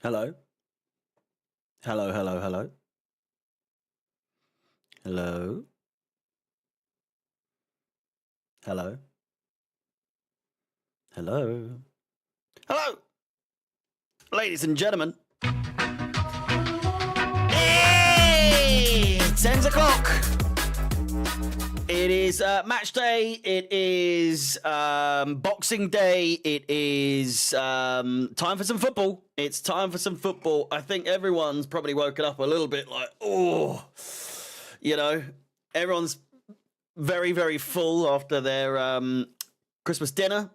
Hello? Hello, hello, hello. Hello? Hello? Hello? Hello! Ladies and gentlemen. Hey! 10 o'clock. It is match day. It is Boxing Day. It is time for some football. It's time for some football. I think everyone's probably woken up a little bit like, oh, everyone's very, very full after their Christmas dinner.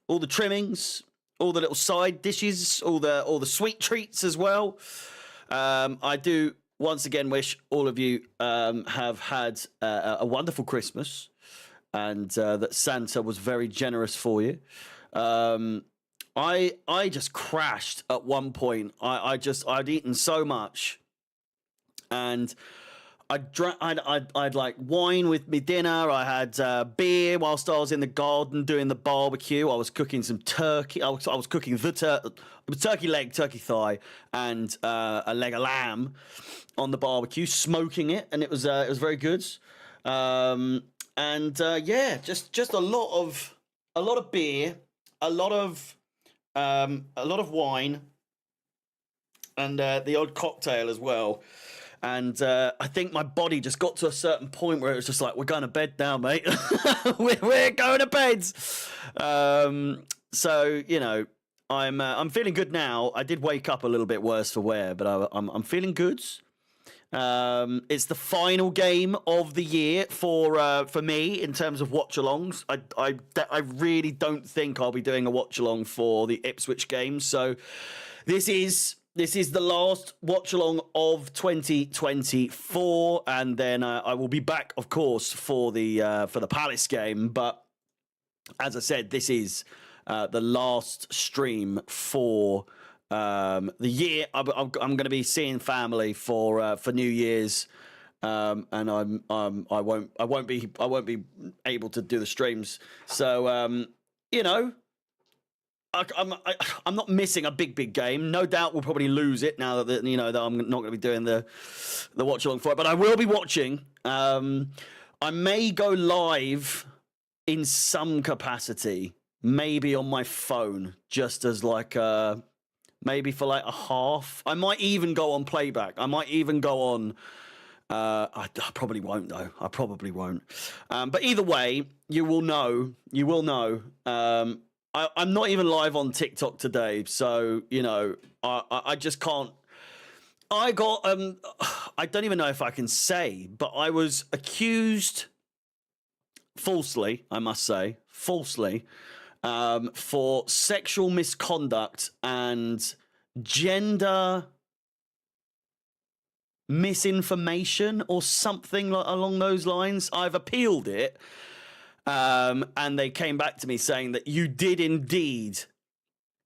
All the trimmings, all the little side dishes, all the sweet treats as well. I do once again wish all of you have had a wonderful Christmas, and that Santa was very generous for you. I just crashed at one point. I'd eaten so much, and I'd like wine with me dinner. I had beer whilst I was in the garden doing the barbecue. I was cooking some turkey. I was cooking turkey leg, turkey thigh, and a leg of lamb on the barbecue, smoking it, and it was very good. Yeah, just a lot of beer, a lot of wine, and the odd cocktail as well. And I think my body just got to a certain point where it was just like, we're going to bed now, mate. we're going to bed. So, I'm feeling good now. I did wake up a little bit worse for wear, but I'm feeling good. It's the final game of the year for me in terms of watch-alongs. I really don't think I'll be doing a watch-along for the Ipswich game. So this is the last watch-along of 2024, and then I will be back, of course, for the Palace game. But as I said, this is the last stream for the year. I'm going to be seeing family for New Year's, and I won't be able to do the streams. So I'm not missing a big game. No doubt we'll probably lose it now that that I'm not going to be doing the watch along for it. But I will be watching. I may go live in some capacity, maybe on my phone, just as like maybe for like a half. I might even go on playback. I might even go on. I probably won't though. I probably won't. But either way, you will know. You will know. I'm not even live on TikTok today, so I just can't. I got I don't even know if I can say, but I was accused falsely, I must say, falsely, for sexual misconduct and gender misinformation or something along those lines. I've appealed it. And they came back to me saying that you did indeed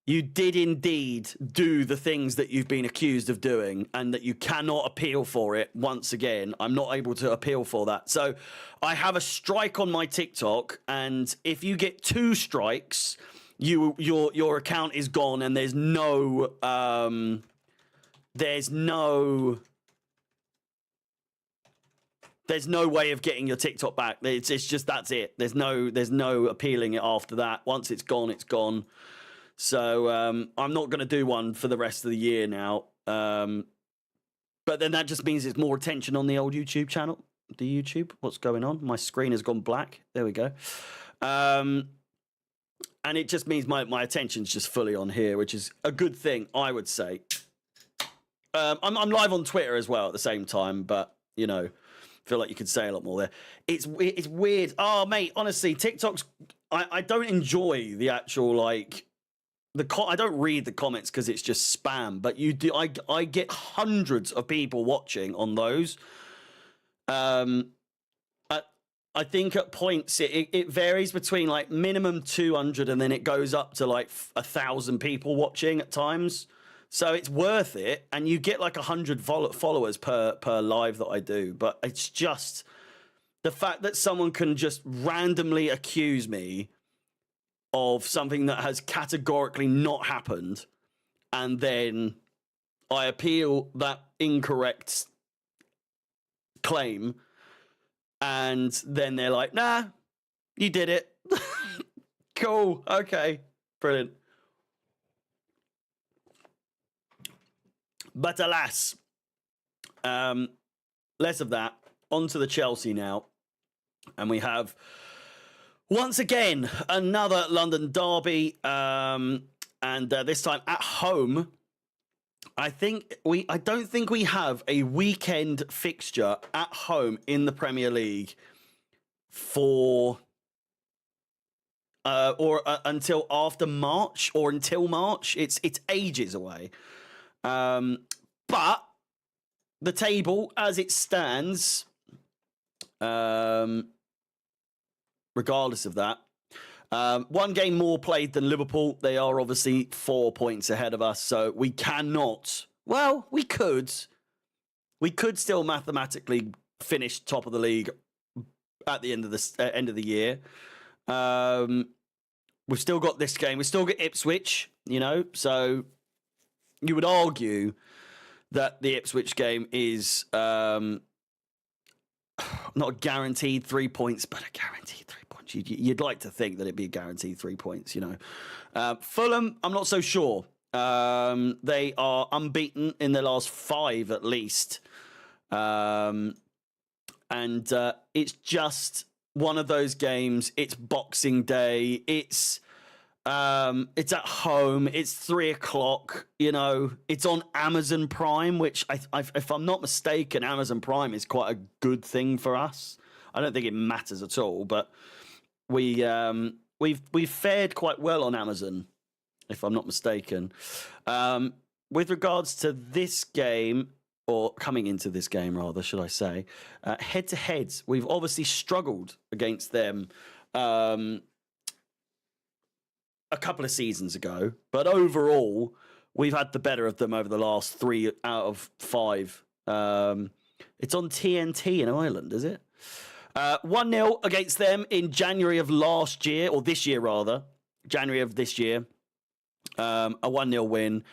do the things that you've been accused of doing, and that you cannot appeal for it once again. I'm not able to appeal for that. So I have a strike on my TikTok, and if you get 2 strikes, your account is gone, and there's no way of getting your TikTok back. It's just, that's it. There's no appealing it after that. Once it's gone, it's gone. So I'm not going to do one for the rest of the year now. But then that just means it's more attention on the old YouTube channel. The YouTube, what's going on? My screen has gone black. There we go. And it just means my attention's just fully on here, which is a good thing, I would say. I'm live on Twitter as well at the same time, but feel like you could say a lot more there. It's weird. Oh, mate, honestly, TikTok's. I don't enjoy the actual I don't read the comments because it's just spam. But you do. I get hundreds of people watching on those. I think at points it varies between like minimum 200 and then it goes up to like 1,000 people watching at times. So it's worth it, and you get like 100 followers per live that I do. But it's just the fact that someone can just randomly accuse me of something that has categorically not happened, and then I appeal that incorrect claim, and then they're like, nah, you did it. Cool. Okay. Brilliant. But alas, less of that. On to the Chelsea now. And we have, once again, another London derby. And this time at home. I don't think we have a weekend fixture at home in the Premier League for until after March or until March. It's ages away. But the table as it stands, regardless of that, one game more played than Liverpool. They are obviously 4 points ahead of us, so we cannot. Well, we could still mathematically finish top of the league at the end of the year. We've still got this game. We still get Ipswich, so you would argue that the Ipswich game is not a guaranteed 3 points, but a guaranteed 3 points. You'd like to think that it'd be a guaranteed 3 points, Fulham, I'm not so sure. They are unbeaten in their last 5 at least. And it's just one of those games. It's Boxing Day. It's at home. It's 3:00. It's on Amazon Prime, which if I'm not mistaken, Amazon Prime is quite a good thing for us. I don't think it matters at all, but we've fared quite well on Amazon, if I'm not mistaken. With regards to this game, or coming into this game, rather, should I say, head-to-heads, we've obviously struggled against them a couple of seasons ago, but overall, we've had the better of them over the last 3 out of 5. It's on TNT in Ireland, is it? 1-0 against them in January of last year, or this year rather, January of this year. A 1-0 win.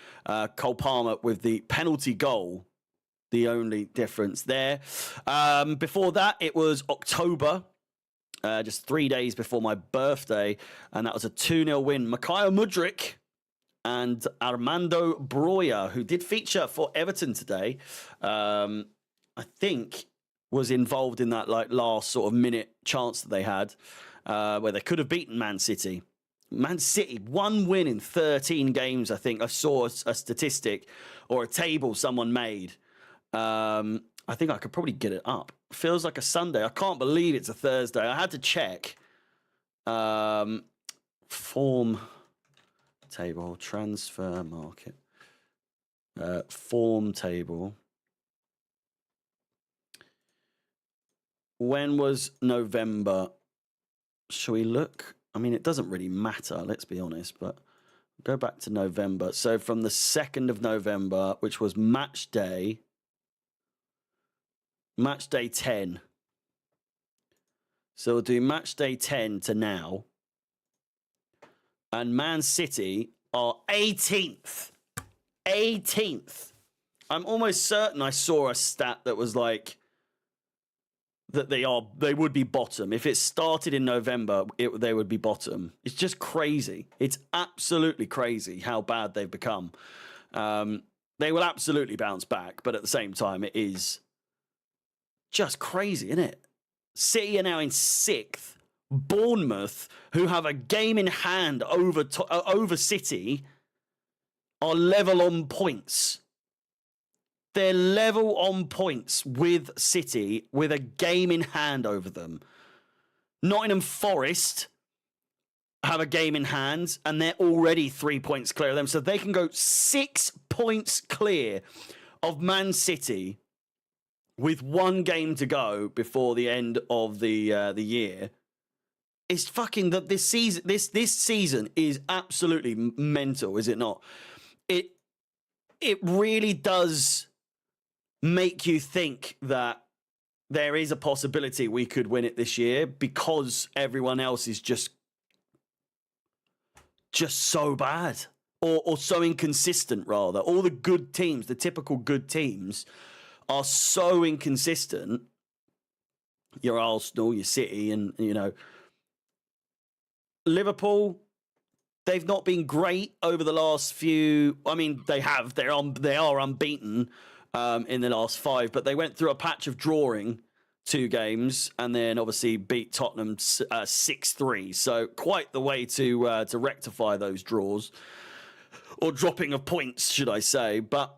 Cole Palmer with the penalty goal, the only difference there. Before that, it was October, just 3 days before my birthday, and that was a 2-0 win. Mikhail Mudryk and Armando Broja, who did feature for Everton today, I think was involved in that last sort of minute chance that they had, where they could have beaten Man City. Man City, 1 win in 13 games, I think. I saw a statistic or a table someone made. I think I could probably get it up. Feels like a Sunday. I can't believe it's a Thursday. I had to check. Form table, transfer market. Form table. When was November? Shall we look? I mean, it doesn't really matter, let's be honest, but go back to November. So from the 2nd of November, which was match day 10. So we'll do match day 10 to now. And Man City are 18th. 18th. I'm almost certain I saw a stat that was like, that they would be bottom. If it started in November, they would be bottom. It's just crazy. It's absolutely crazy how bad they've become. They will absolutely bounce back, but at the same time, it is just crazy, isn't it? City are now in 6th. Bournemouth, who have a game in hand over City, are level on points. They're level on points with City with a game in hand over them. Nottingham Forest have a game in hand and they're already 3 points clear of them. So they can go 6 points clear of Man City with 1 game to go before the end of the year. It's fucking that this season. This season is absolutely mental, is it not? It really does make you think that there is a possibility we could win it this year because everyone else is just so bad. or so inconsistent, rather. All the good teams, the typical good teams, are so inconsistent. Your Arsenal, your City, and, you know, Liverpool, they've not been great over the last few. I mean, they have. They are unbeaten in the last 5, but they went through a patch of drawing 2 games and then obviously beat Tottenham 6-3. So quite the way to rectify those draws, or dropping of points, should I say. But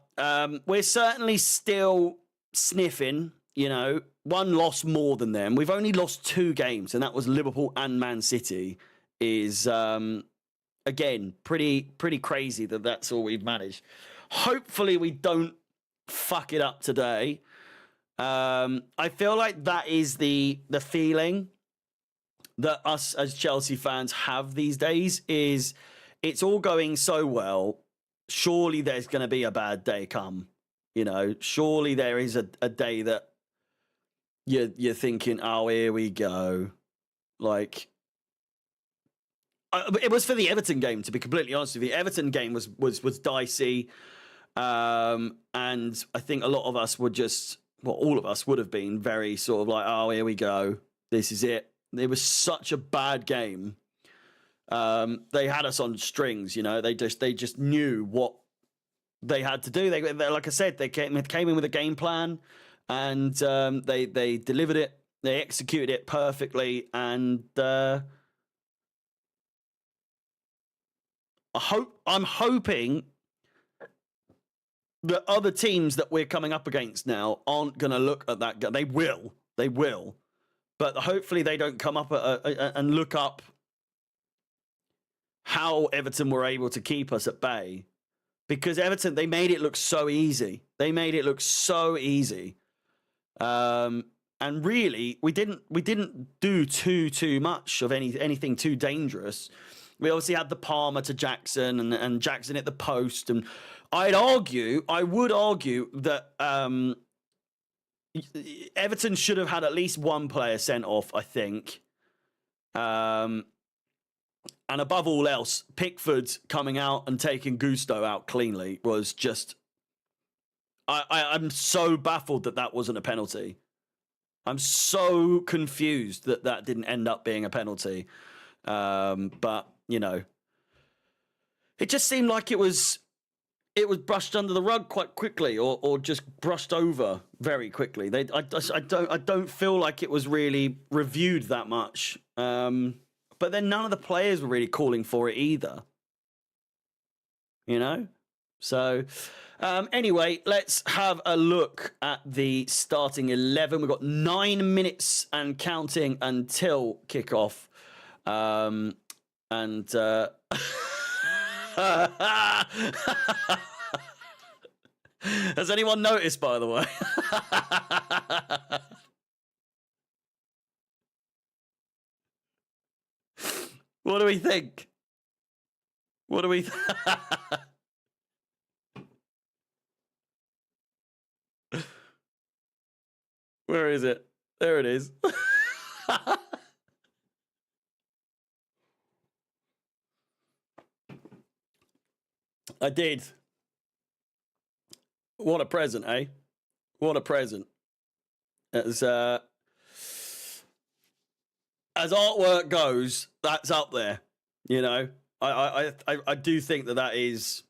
we're certainly still sniffing, you know, 1 loss more than them. We've only lost 2 games, and that was Liverpool and Man City. Is again pretty crazy that that's all we've managed. Hopefully we don't fuck it up today. I feel like that is the feeling that us as Chelsea fans have these days. Is it's all going so well, surely there's going to be a bad day come. You know, surely there is a day that you're thinking, oh, here we go. Like, it was for the Everton game, to be completely honest with you. The Everton game was dicey, and I think a lot of us would just, well, all of us would have been very sort of like, oh, here we go, this is it. It was such a bad game. They had us on strings, you know. They just knew what they had to do. They like I said, they came in with a game plan, and they delivered it. They executed it perfectly, and I'm hoping that other teams that we're coming up against now aren't going to look at that. They will, but hopefully they don't come up and look up how Everton were able to keep us at bay, because Everton, they made it look so easy. And really, we didn't do too much of anything too dangerous. We obviously had the Palmer to Jackson and Jackson at the post. And I would argue that Everton should have had at least 1 player sent off, I think. And above all else, Pickford coming out and taking Gusto out cleanly was just... I'm so baffled that wasn't a penalty. I'm so confused that didn't end up being a penalty. But, you know, it just seemed like it was brushed under the rug quite quickly, or just brushed over very quickly. I don't feel like it was really reviewed that much. But then none of the players were really calling for it either. You know? So, anyway, let's have a look at the starting 11. We've got 9 minutes and counting until kickoff. Has anyone noticed, by the way? What do we think? Where is it? There it is. I did. What a present, eh? What a present. As artwork goes, that's up there. You know, I do think that is,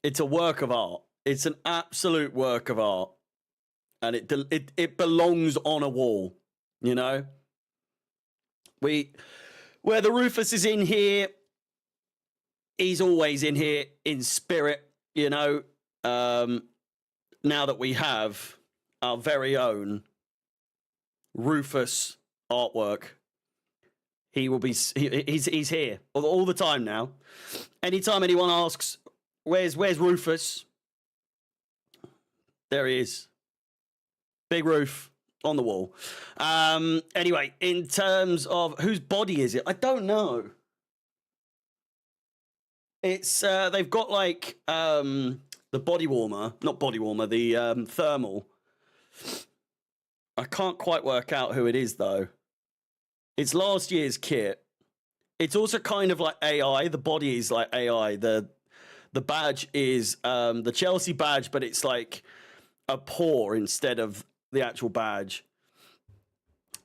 it's a work of art. It's an absolute work of art, and it belongs on a wall. You know, where the Rufus is in here, he's always in here in spirit. You know, now that we have our very own Rufus artwork, he will be. He's here all the time now. Anytime anyone asks, "Where's Rufus?" There he is. Big Roof on the wall. Anyway, in terms of whose body is it, I don't know. It's they've got like the body warmer, not body warmer, the thermal. I can't quite work out who it is though. It's last year's kit. It's also kind of like AI. The body is like AI. The the badge is the Chelsea badge, but it's like a paw instead of the actual badge.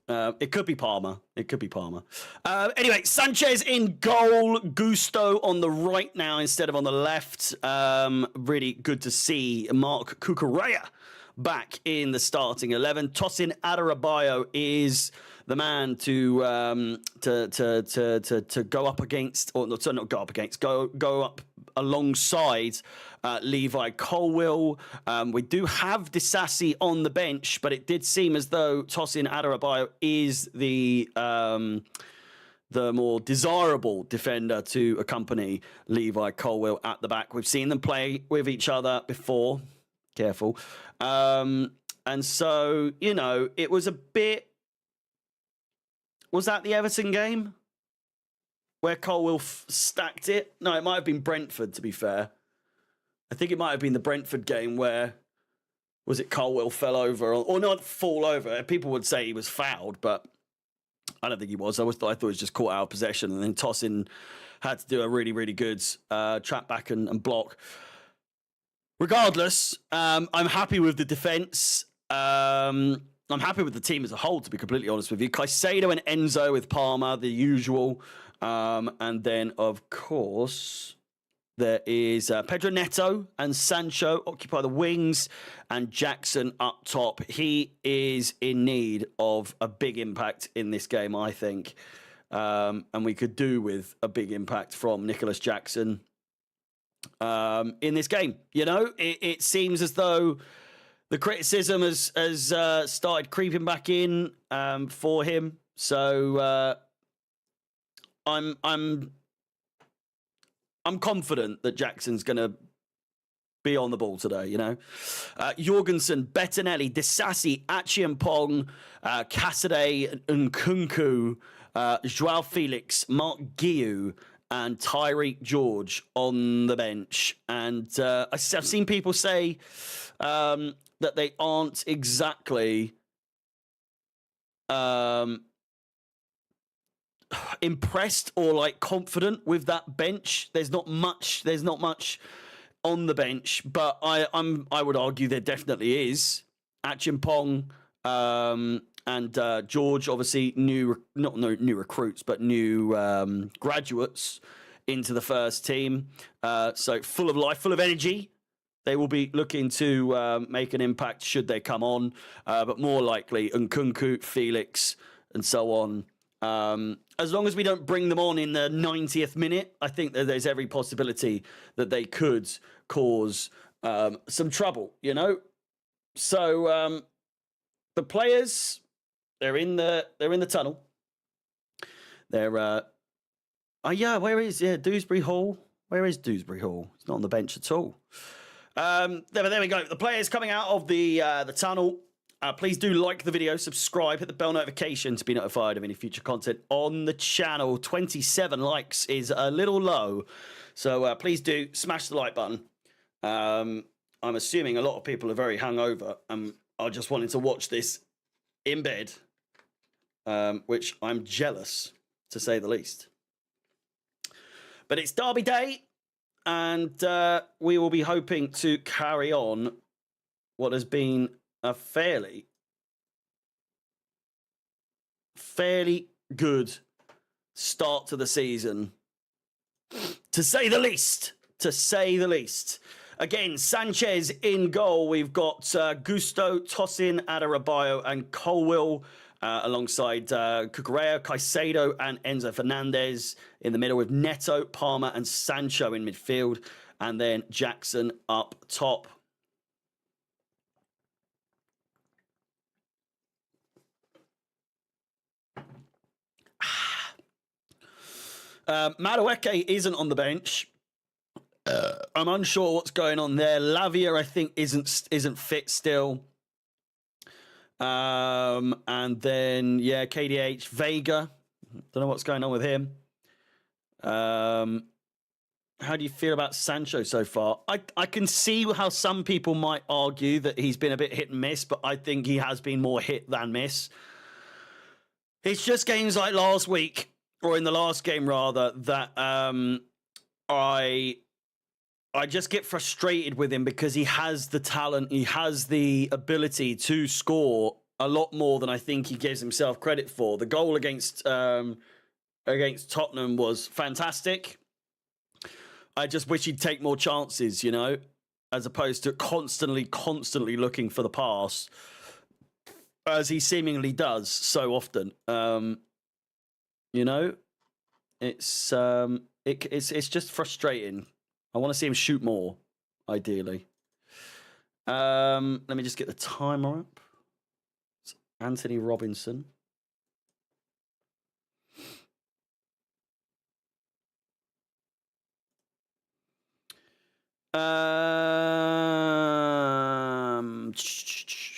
It could be Palmer. Anyway, Sanchez in goal. Gusto on the right now instead of on the left. Really good to see Mark Cucurella back in the starting 11. Tosin Adarabioyo is the man to go up against, or not go up against, go up alongside Levi Colwill. We do have Disasi on the bench, but it did seem as though Tosin Adarabioyo is the more desirable defender to accompany Levi Colwill at the back. We've seen them play with each other before. Careful. And so, you know, it was a bit... Was that the Everton game? Where Colwill stacked it? No, it might have been Brentford, to be fair. I think it might have been the Brentford game where... Was it Colwill fell over? Or not fall over. People would say he was fouled, but I don't think he was. I thought he was just caught out of possession. And then Tosin had to do a really, really good trap back and block. Regardless, I'm happy with the defence. I'm happy with the team as a whole, to be completely honest with you. Caicedo and Enzo with Palmer, the usual. And then, of course, there is Pedro Neto and Sancho occupy the wings, and Jackson up top. He is in need of a big impact in this game, I think. And we could do with a big impact from Nicholas Jackson in this game. You know, it seems as though the criticism has started creeping back in for him. So I'm confident that Jackson's going to be on the ball today, you know. Jorgensen, Bettinelli, Disasi, Achiampong, Cassidy, Nkunku, Joao Felix, Mark Guiu, and Tyreek George on the bench. And I've seen people say that they aren't exactly impressed or like confident with that bench. There's not much on the bench, but I would argue there definitely is. Achiampong and George, obviously not new recruits, but new graduates into the first team. So full of life, full of energy. They will be looking to make an impact should they come on, but more likely Nkunku, Felix, and so on. As long as we don't bring them on in the 90th minute, I think that there's every possibility that they could cause some trouble, you know? So the players, they're in the tunnel. They're where is Dewsbury Hall? Where is Dewsbury Hall? It's not on the bench at all. There we go. The players coming out of the tunnel. Please do like the video, subscribe, hit the bell notification to be notified of any future content on the channel. 27 likes is a little low, so please do smash the like button. I'm assuming a lot of people are very hungover and are just wanting to watch this in bed, which I'm jealous, to say the least. But it's Derby Day, and we will be hoping to carry on what has been a fairly good start to the season, to say the least. Again, Sanchez in goal. We've got Gusto, Tosin, Adarabioyo, and Colwill alongside Cucurella, Caicedo, and Enzo Fernandez in the middle, with Neto, Palmer, and Sancho in midfield, and then Jackson up top. Madueke isn't on the bench. I'm unsure what's going on there. Lavia, I think, isn't fit still. And then KDH, Vega. Don't know what's going on with him. How do you feel about Sancho so far? I can see how some people might argue that he's been a bit hit and miss, but I think he has been more hit than miss. It's just games like last week, or in the last game rather, that I I just get frustrated with him because he has the talent, he has the ability to score a lot more than I think he gives himself credit for. The goal against Tottenham was fantastic. I just wish he'd take more chances, you know, as opposed to constantly looking for the pass, as he seemingly does so often. You know, it's just frustrating. I want to see him shoot more, ideally. Let me just get the timer up. It's Anthony Robinson.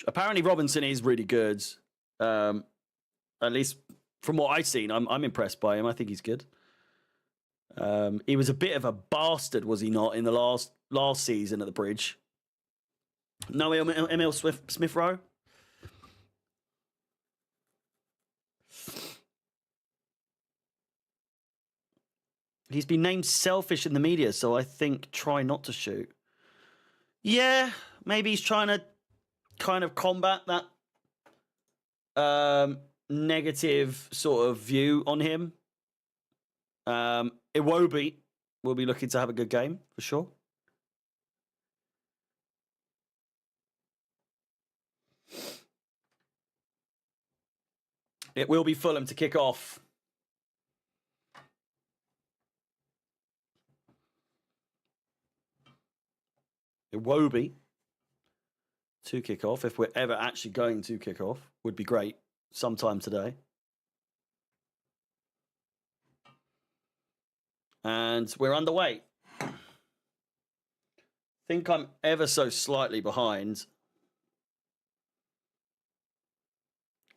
Apparently Robinson is really good. At least from what I've seen, I'm impressed by him. I think he's good. He was a bit of a bastard, was he not, in the last season at the Bridge? No, Emil Smith Rowe. He's been named selfish in the media, so I think try not to shoot. Yeah, maybe he's trying to kind of combat that negative sort of view on him. Iwobi will be looking to have a good game for sure. It will be Fulham to kick off. Iwobi to kick off, if we're ever actually going to kick off, would be great sometime today. And we're underway. I think I'm ever so slightly behind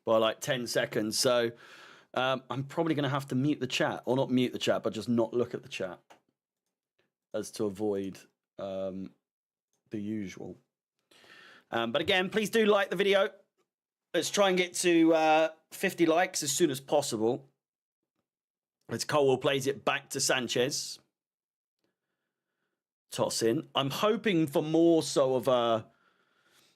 by like 10 seconds. So I'm probably going to have to mute the chat, or not mute the chat, but just not look at the chat, as to avoid the usual. But again, please do like the video. Let's try and get to 50 likes as soon as possible. As Colwell plays it back to Sanchez. Toss in. I'm hoping for more so of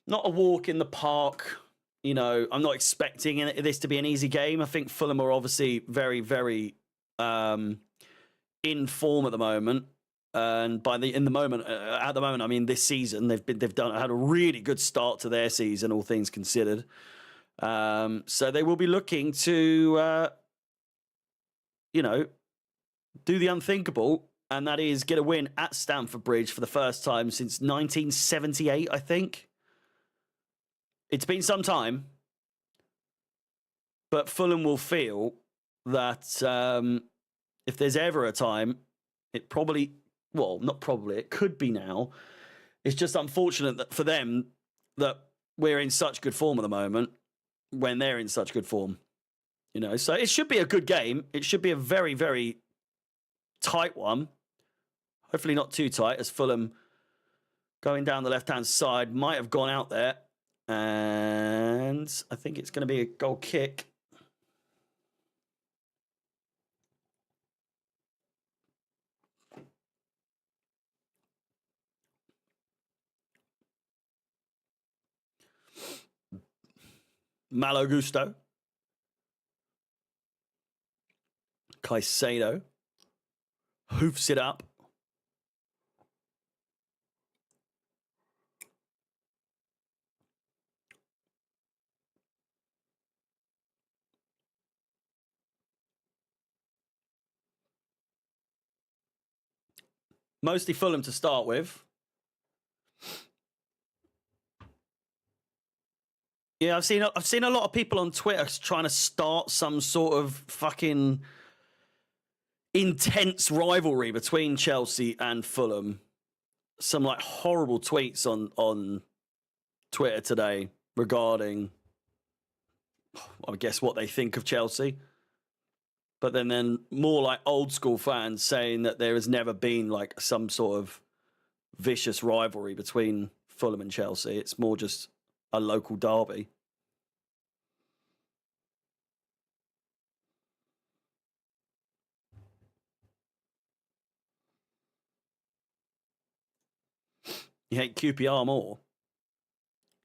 not a walk in the park. You know, I'm not expecting this to be an easy game. I think Fulham are obviously very, very in form at the moment. And at the moment, I mean this season they've had a really good start to their season, all things considered. So they will be looking to, you know, do the unthinkable, and that is get a win at Stamford Bridge for the first time since 1978, I think. It's been some time, but Fulham will feel that if there's ever a time, it probably, well, not probably, it could be now. It's just unfortunate that for them that we're in such good form at the moment when they're in such good form. You know, so it should be a good game. It should be a very, very tight one. Hopefully not too tight, as Fulham going down the left-hand side might have gone out there. And I think it's going to be a goal kick. Malo Gusto. Caicedo hoofs it up. Mostly Fulham to start with. Yeah, I've seen a lot of people on Twitter trying to start some sort of fucking intense rivalry between Chelsea and Fulham. Some like horrible tweets on Twitter today regarding, I guess, what they think of Chelsea. But then more like old school fans saying that there has never been like some sort of vicious rivalry between Fulham and Chelsea. It's more just a local derby. You hate QPR more.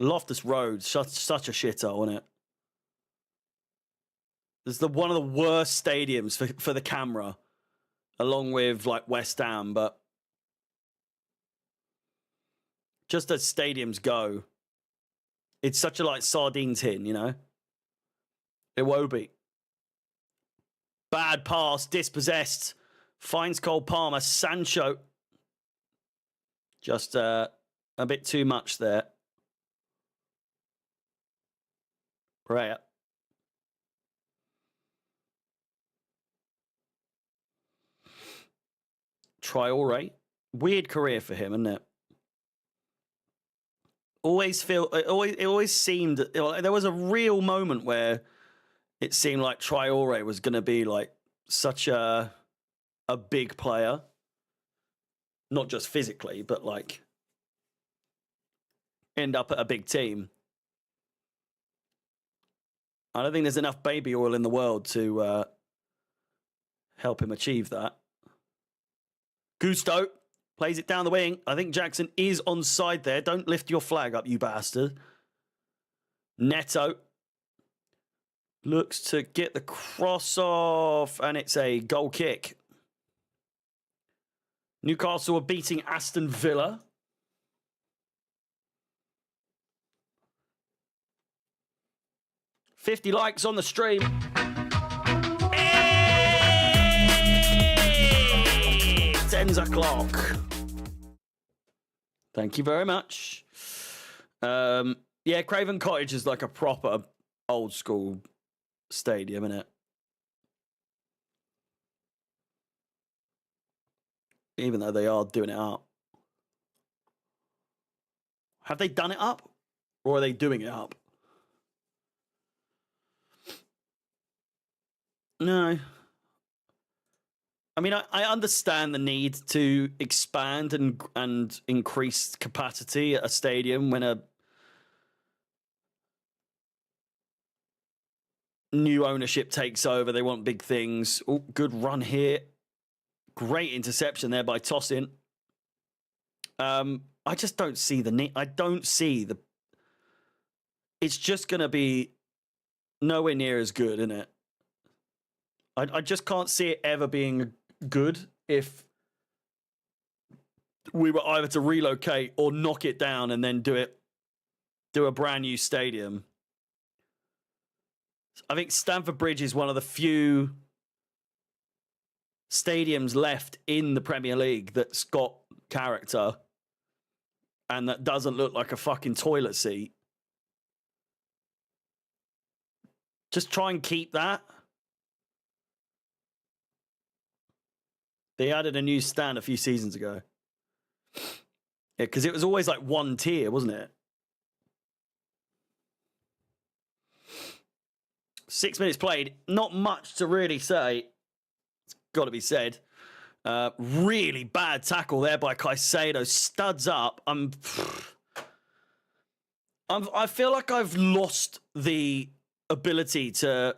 Loftus Road, such a shithole, isn't it? It's one of the worst stadiums for the camera, along with like West Ham, but just as stadiums go, it's such a like sardine tin, you know? It won't be. Bad pass, dispossessed. Finds Cole Palmer. Sancho. Just a bit too much there. Right. Traore. Weird career for him, isn't it? It always seemed, there was a real moment where it seemed like Traore was going to be like such a big player, not just physically, but like end up at a big team. I don't think there's enough baby oil in the world to help him achieve that. Gusto plays it down the wing. I think Jackson is onside there. Don't lift your flag up, you bastard. Neto looks to get the cross off, and it's a goal kick. Newcastle are beating Aston Villa. $50 likes on the stream. Hey! 10 o'clock. Thank you very much. Yeah, Craven Cottage is like a proper old school stadium, isn't it? Even though they are doing it up. Have they done it up? Or are they doing it up? No. I mean, I understand the need to expand and increase capacity at a stadium when a new ownership takes over. They want big things. Oh, good run here. Great interception there by Tosin. I just don't see the need. I don't see the... It's just going to be nowhere near as good, isn't it? I just can't see it ever being good if we were either to relocate or knock it down and then do a brand new stadium. I think Stamford Bridge is one of the few stadiums left in the Premier League that's got character and that doesn't look like a fucking toilet seat. Just try and keep that. They added a new stand a few seasons ago. Yeah, because it was always like one tier, wasn't it? 6 minutes played. Not much to really say. It's got to be said. Really bad tackle there by Caicedo. Studs up. I feel like I've lost the ability to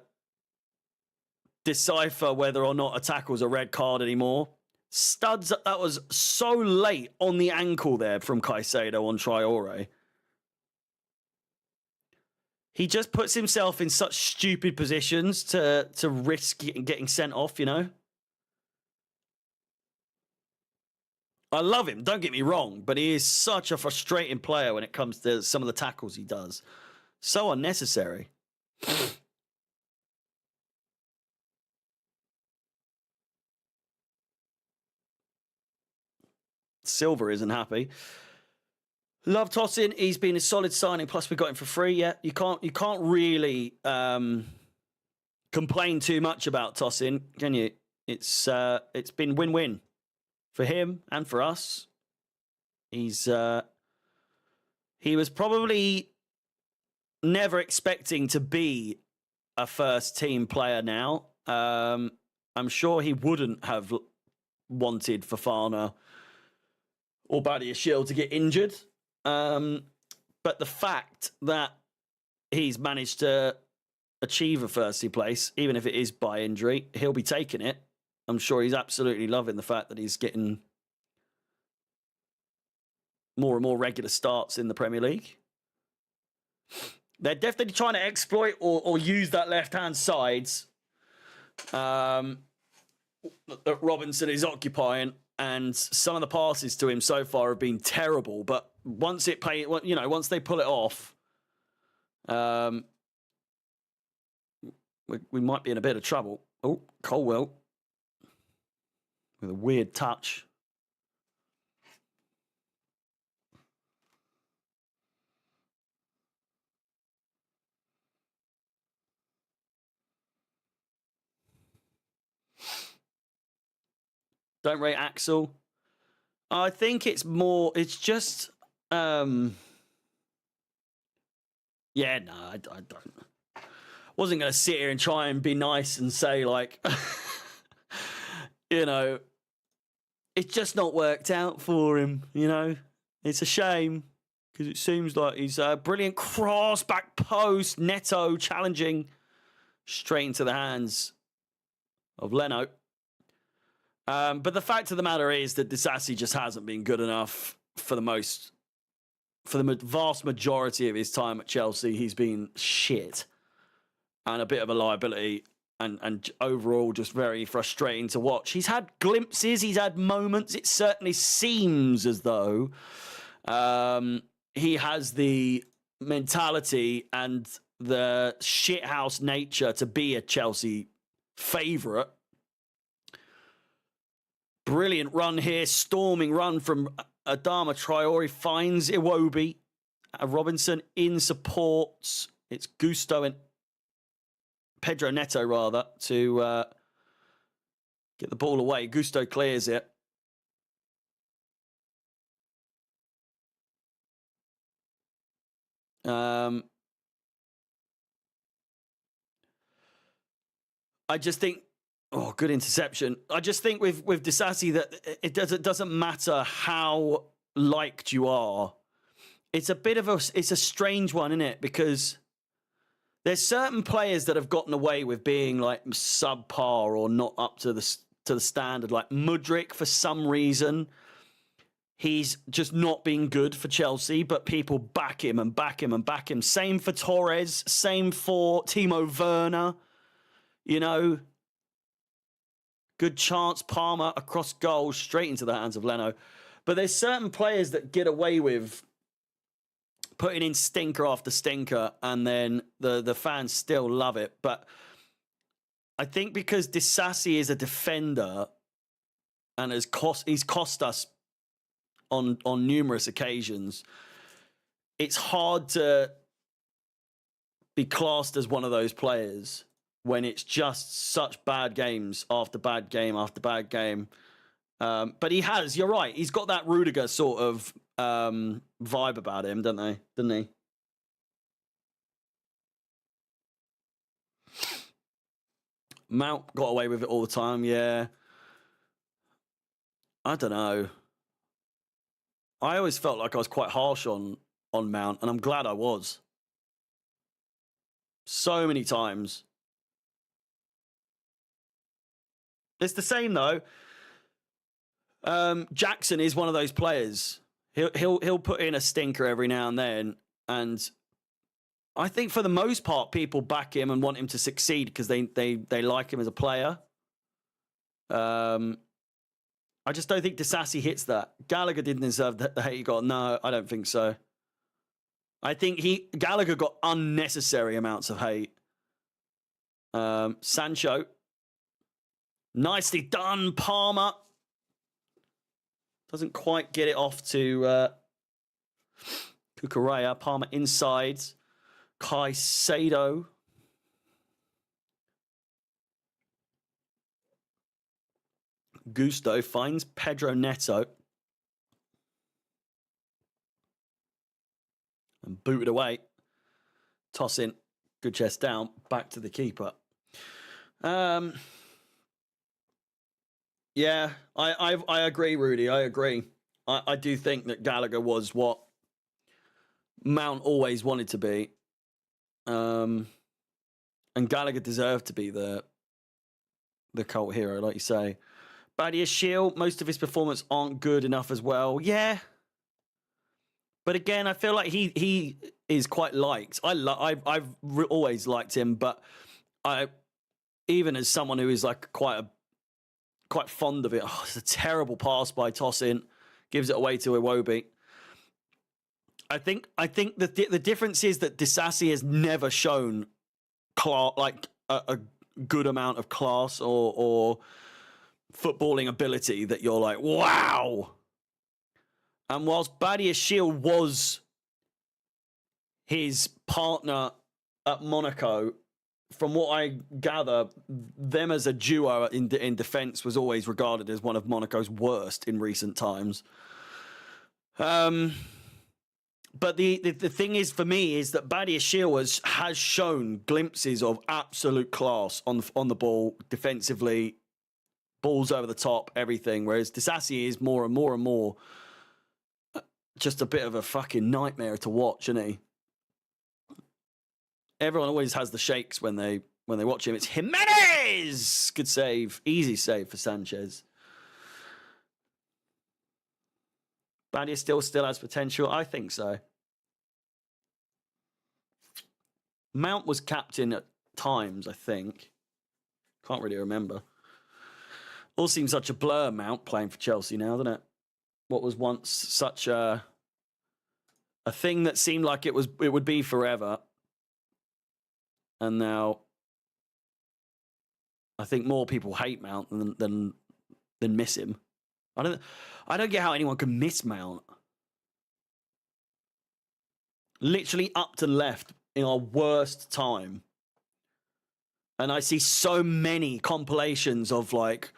decipher whether or not a tackle's a red card anymore. Studs, that was so late on the ankle there from Caicedo on Traore. He just puts himself in such stupid positions to risk getting sent off, you know? I love him, don't get me wrong, but he is such a frustrating player when it comes to some of the tackles he does. So unnecessary. Silver isn't happy. Love Tosin. He's been a solid signing. Plus, we got him for free. Yeah, you can't really complain too much about Tosin, can you? It's been win-win for him and for us. He was probably never expecting to be a first team player now. I'm sure he wouldn't have wanted Fofana or Badiashile to get injured. But the fact that he's managed to achieve a first team place, even if it is by injury, he'll be taking it. I'm sure he's absolutely loving the fact that he's getting more and more regular starts in the Premier League. They're definitely trying to exploit or use that left-hand side that Robinson is occupying, and some of the passes to him so far have been terrible. But once they pull it off, we might be in a bit of trouble. Oh, Colwell with a weird touch. Don't rate Axel. I think it's just, yeah, no, I don't. Wasn't going to sit here and try and be nice and say, like, it's just not worked out for him, It's a shame because it seems like he's a brilliant cross, back post, Neto challenging straight into the hands of Leno. But the fact of the matter is that Disasi just hasn't been good enough for the vast majority of his time at Chelsea. He's been shit and a bit of a liability and overall just very frustrating to watch. He's had glimpses, he's had moments. It certainly seems as though he has the mentality and the shithouse nature to be a Chelsea favourite. Brilliant run here, storming run from Adama Traore, finds Iwobi. Robinson in supports. It's Gusto and Pedro Neto, rather, to get the ball away. Gusto clears it. I just think, good interception. I just think with Disasi that it doesn't matter how liked you are. It's a strange one, isn't it? Because there's certain players that have gotten away with being like subpar or not up to the standard. Like Mudryk, for some reason, he's just not been good for Chelsea, but people back him and back him and back him. Same for Torres, same for Timo Werner. Good chance, Palmer across goal, straight into the hands of Leno. But there's certain players that get away with putting in stinker after stinker, and then the fans still love it. But I think because Disasi is a defender and he's cost us on numerous occasions, it's hard to be classed as one of those players when it's just such bad games after bad game after bad game. But you're right, he's got that Rudiger sort of vibe about him, didn't he? Mount got away with it all the time, yeah. I don't know. I always felt like I was quite harsh on Mount, and I'm glad I was. So many times. It's the same though. Jackson is one of those players. He'll put in a stinker every now and then, and I think for the most part, people back him and want him to succeed because they like him as a player. I just don't think Disasi hits that. Gallagher didn't deserve the hate he got. No, I don't think so. I think Gallagher got unnecessary amounts of hate. Sancho. Nicely done, Palmer. Doesn't quite get it off to Cucurella. Palmer inside. Caicedo. Gusto finds Pedro Neto. And booted away. Toss in. Good chest down. Back to the keeper. Yeah, I agree, Rudy. I agree. I do think that Gallagher was what Mount always wanted to be. And Gallagher deserved to be the cult hero, like you say. Badia Shield, most of his performance aren't good enough as well. Yeah. But again, I feel like he is quite liked. I've always liked him, but I even as someone who is like quite fond of it. Oh, it's a terrible pass by Tosin, gives it away to Iwobi. I think the difference is that Disasi has never shown a good amount of class or footballing ability that you're like, wow. And whilst Badiashile was his partner at Monaco, from what I gather, them as a duo in defence was always regarded as one of Monaco's worst in recent times. But the thing is, for me, is that Badiashile has shown glimpses of absolute class on the ball, defensively, balls over the top, everything. Whereas Disasi is more and more just a bit of a fucking nightmare to watch, isn't he? Everyone always has the shakes when they watch him. It's Jimenez! Good save. Easy save for Sanchez. Badia still has potential. I think so. Mount was captain at times, I think. Can't really remember. All seems such a blur, Mount playing for Chelsea now, doesn't it? What was once such a thing that seemed like it would be forever. And now I think more people hate Mount than miss him. I don't get how anyone can miss Mount. Literally up to left in our worst time. And I see so many compilations of like,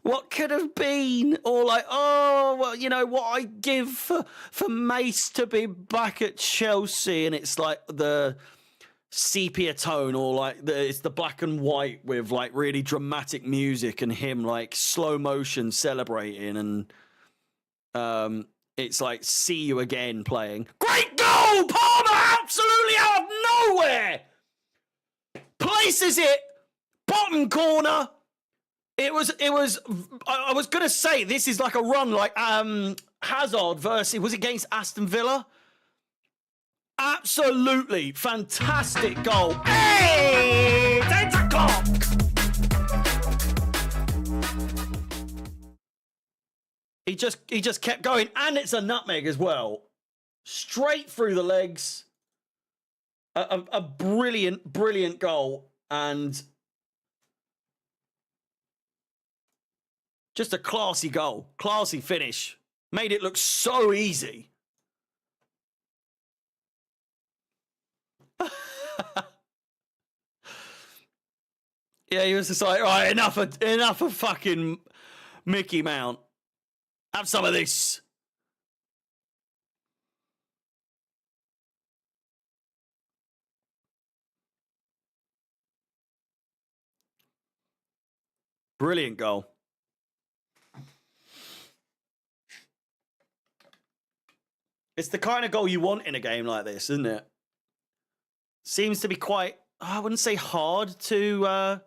what could have been? Or like, oh, well, you know, what I give for Mace to be back at Chelsea. And it's like the sepia tone, or like it's the black and white with like really dramatic music and him like slow motion celebrating, and it's like see you again playing. Great goal, Palmer, absolutely out of nowhere, places it bottom corner. It was I was gonna say this is like a run like Hazard versus, was it against Aston Villa? Absolutely fantastic goal. Hey! That's a goal! He just kept going, and it's a nutmeg as well. Straight through the legs. A brilliant goal, and just a classy goal. Classy finish. Made it look so easy. Yeah, he was just like, right, enough of fucking Mickey Mount. Have some of this. Brilliant goal. It's the kind of goal you want in a game like this, isn't it? Seems to be quite, I wouldn't say hard to,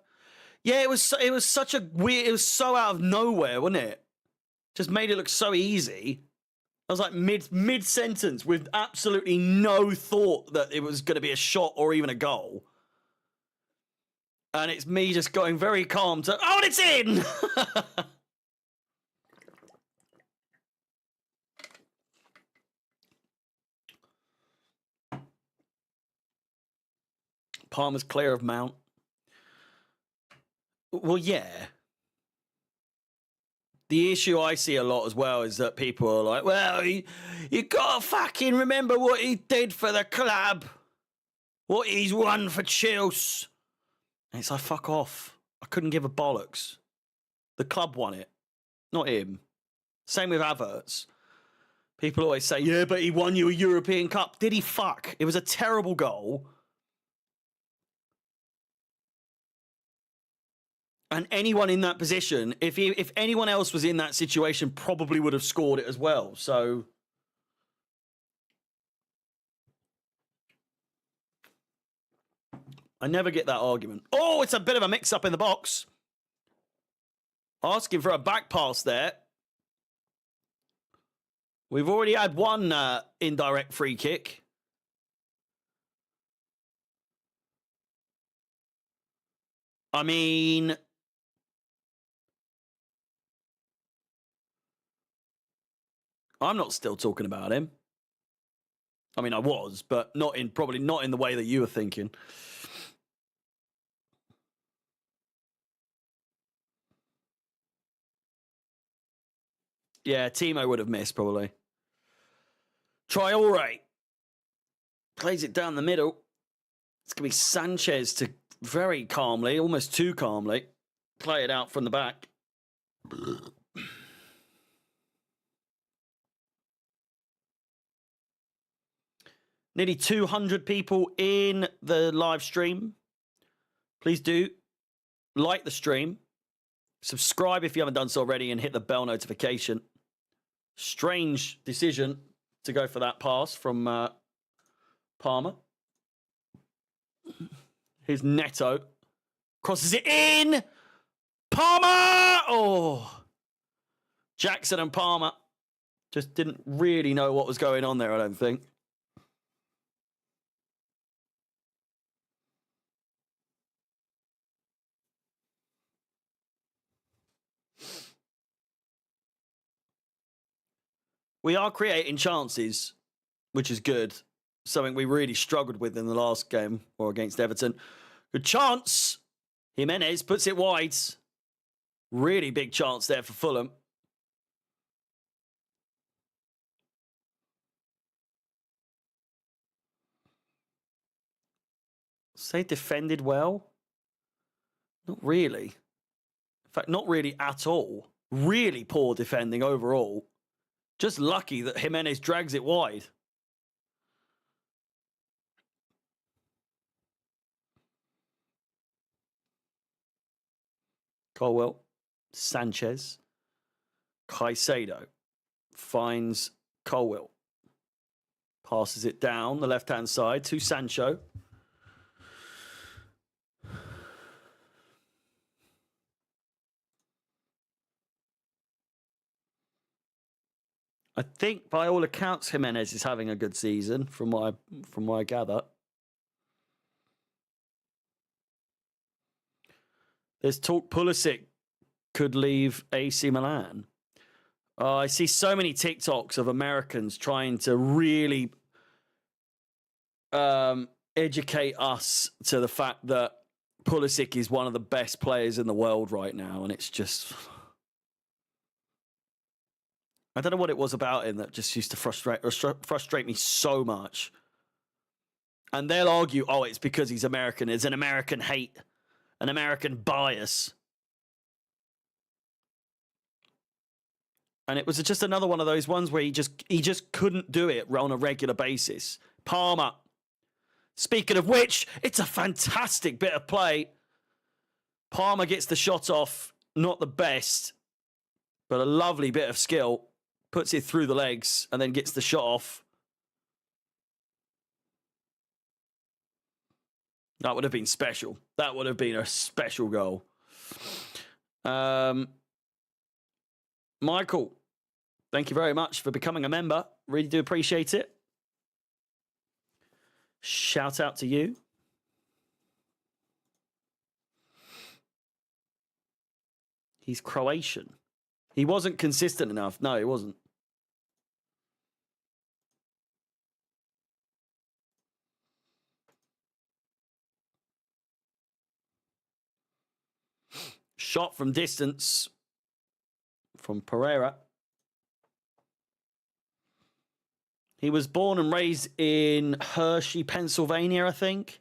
yeah, it was such a weird, it was so out of nowhere, wasn't it? Just made it look so easy. I was like mid-sentence with absolutely no thought that it was going to be a shot or even a goal. And it's me just going very calm to, oh, and it's in! Palmer's clear of Mount. Well, yeah. The issue I see a lot as well is that people are like, well, you got to fucking remember what he did for the club. What he's won for Chelsea. And it's like, fuck off. I couldn't give a bollocks. The club won it, not him. Same with Havertz. People always say, yeah, but he won you a European Cup. Did he fuck? It was a terrible goal. And anyone in that position, if anyone else was in that situation, probably would have scored it as well. So I never get that argument. Oh, it's a bit of a mix-up in the box. Asking for a back pass there. We've already had one indirect free kick. I mean, I'm not still talking about him. I mean, I was, but probably not in the way that you were thinking. Yeah, Timo would have missed probably. Traore plays it down the middle. It's going to be Sanchez to very calmly, almost too calmly, play it out from the back. Nearly 200 people in the live stream. Please do like the stream. Subscribe if you haven't done so already and hit the bell notification. Strange decision to go for that pass from Palmer. Here's Neto. Crosses it in. Palmer! Oh. Jackson and Palmer just didn't really know what was going on there, I don't think. We are creating chances, which is good. Something we really struggled with in the last game or against Everton. Good chance. Jimenez puts it wide. Really big chance there for Fulham. Say defended well? Not really. In fact, not really at all. Really poor defending overall. Just lucky that Jimenez drags it wide. Colwell, Sanchez, Caicedo finds Colwell. Passes it down the left-hand side to Sancho. I think, by all accounts, Jimenez is having a good season, from what I gather. There's talk Pulisic could leave AC Milan. I see so many TikToks of Americans trying to really educate us to the fact that Pulisic is one of the best players in the world right now, and it's just... I don't know what it was about him that just used to frustrate me so much. And they'll argue, oh, it's because he's American. It's an American hate, an American bias. And it was just another one of those ones where he just couldn't do it on a regular basis. Palmer. Speaking of which, it's a fantastic bit of play. Palmer gets the shot off. Not the best, but a lovely bit of skill. Puts it through the legs and then gets the shot off. That would have been special. That would have been a special goal. Michael, thank you very much for becoming a member. Really do appreciate it. Shout out to you. He's Croatian. He wasn't consistent enough. No, he wasn't. Shot from distance from Pereira. He was born and raised in Hershey, Pennsylvania, I think.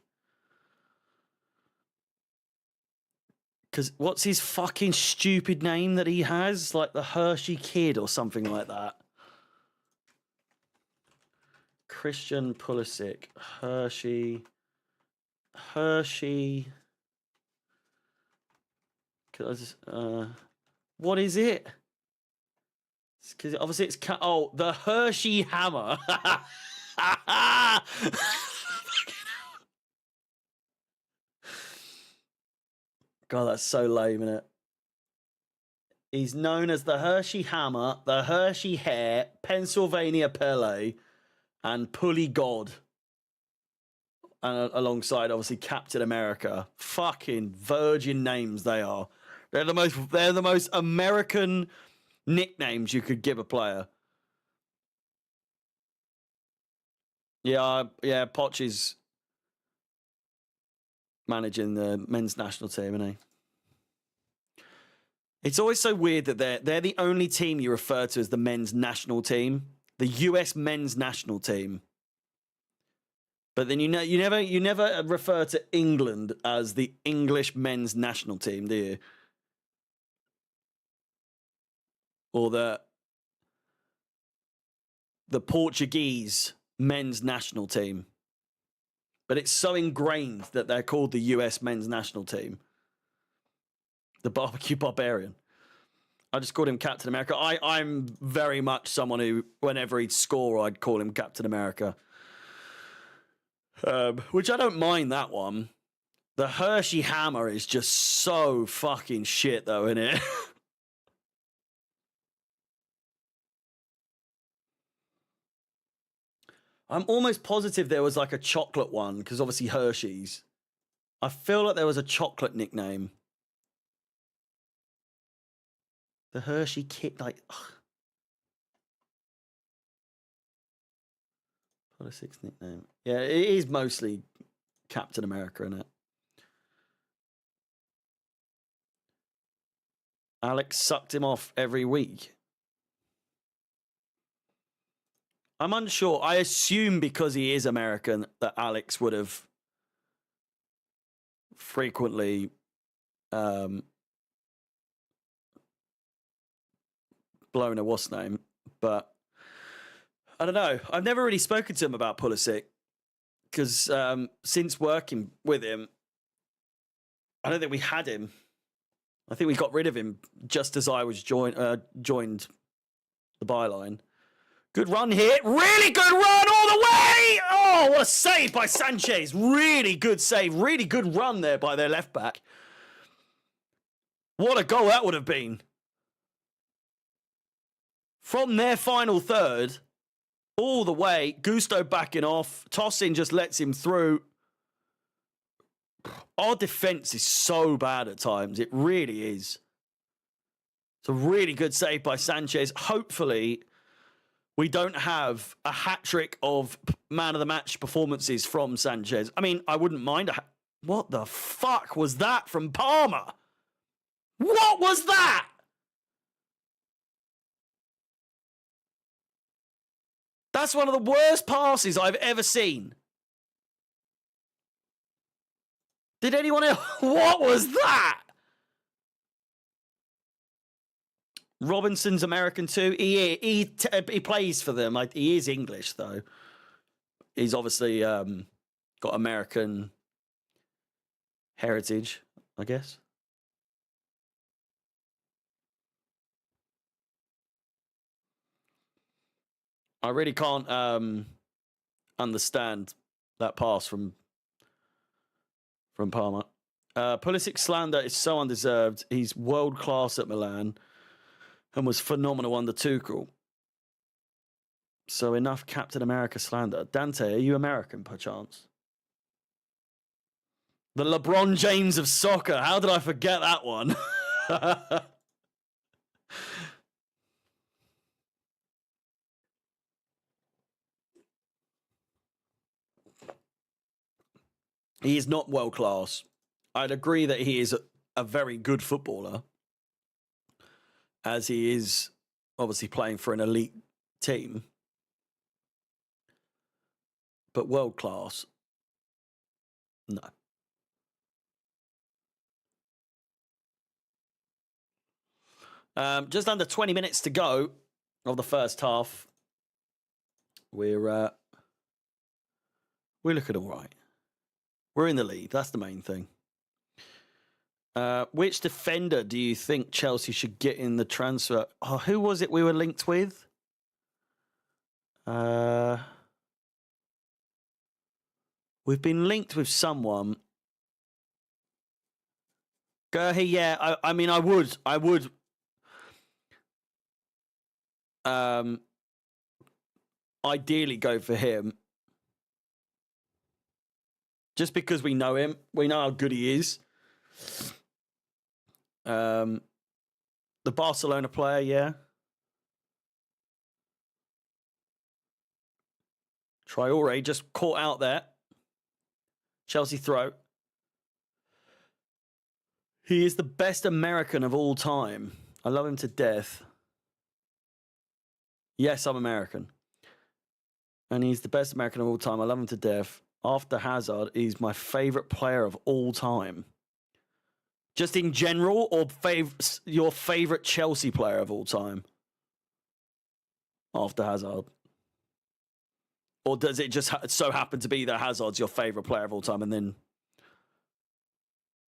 Because what's his fucking stupid name that he has? Like the Hershey Kid or something like that. Christian Pulisic. Hershey. What is it? Because obviously it's... Oh, the Hershey Hammer. God, that's so lame, isn't it? He's known as the Hershey Hammer, the Hershey Hare, Pennsylvania Pele, and Pulley God. And alongside, obviously, Captain America. Fucking virgin names they are. They're the most American nicknames you could give a player. Yeah, Poch is managing the men's national team, isn't he? It's always so weird that they're the only team you refer to as the men's national team, the US men's national team. But then you never refer to England as the English men's national team, do you? Or the Portuguese men's national team. But it's so ingrained that they're called the US men's national team. The Barbecue Barbarian. I just called him Captain America. I'm very much someone who, whenever he'd score, I'd call him Captain America. Which I don't mind that one. The Hershey Hammer is just so fucking shit, though, isn't it? I'm almost positive there was like a chocolate one, because obviously Hershey's. I feel like there was a chocolate nickname. The Hershey kit, like... What a six nickname. Yeah, it is mostly Captain America, isn't it? Alex sucked him off every week. I'm unsure. I assume because he is American that Alex would have frequently blown a what's name, but I don't know. I've never really spoken to him about Pulisic because since working with him, I don't think we had him. I think we got rid of him just as I was joined the byline. Good run here. Really good run all the way. Oh, what a save by Sanchez. Really good save. Really good run there by their left back. What a goal that would have been. From their final third, all the way, Gusto backing off. Tosin just lets him through. Our defence is so bad at times. It really is. It's a really good save by Sanchez. Hopefully, we don't have a hat-trick of man of the match performances from Sanchez. I mean, I wouldn't mind what the fuck was that from Palmer? What was that? That's one of the worst passes I've ever seen. Did anyone else? What was that? Robinson's American too. He plays for them. Like, he is English though. He's obviously got American heritage, I guess. I really can't understand that pass from Palmer. Pulisic slander is so undeserved. He's world class at Milan and was phenomenal under Tuchel. So enough Captain America slander. Dante, are you American, perchance? The LeBron James of soccer. How did I forget that one? He is not world class. I'd agree that he is a very good footballer, as he is obviously playing for an elite team. But world class, no. Just under 20 minutes to go of the first half. We're looking all right. We're in the lead. That's the main thing. Which defender do you think Chelsea should get in the transfer? Oh, who was it we were linked with? We've been linked with someone. Gurhey, yeah. I mean, I would Ideally go for him. Just because we know him. We know how good he is. The Barcelona player, yeah. Traore just caught out there. Chelsea throw. He is the best American of all time. I love him to death. Yes, I'm American. And he's the best American of all time. I love him to death. After Hazard, he's my favourite player of all time. Just in general, or your favourite Chelsea player of all time? After Hazard. Or does it just so happen to be that Hazard's your favourite player of all time and then...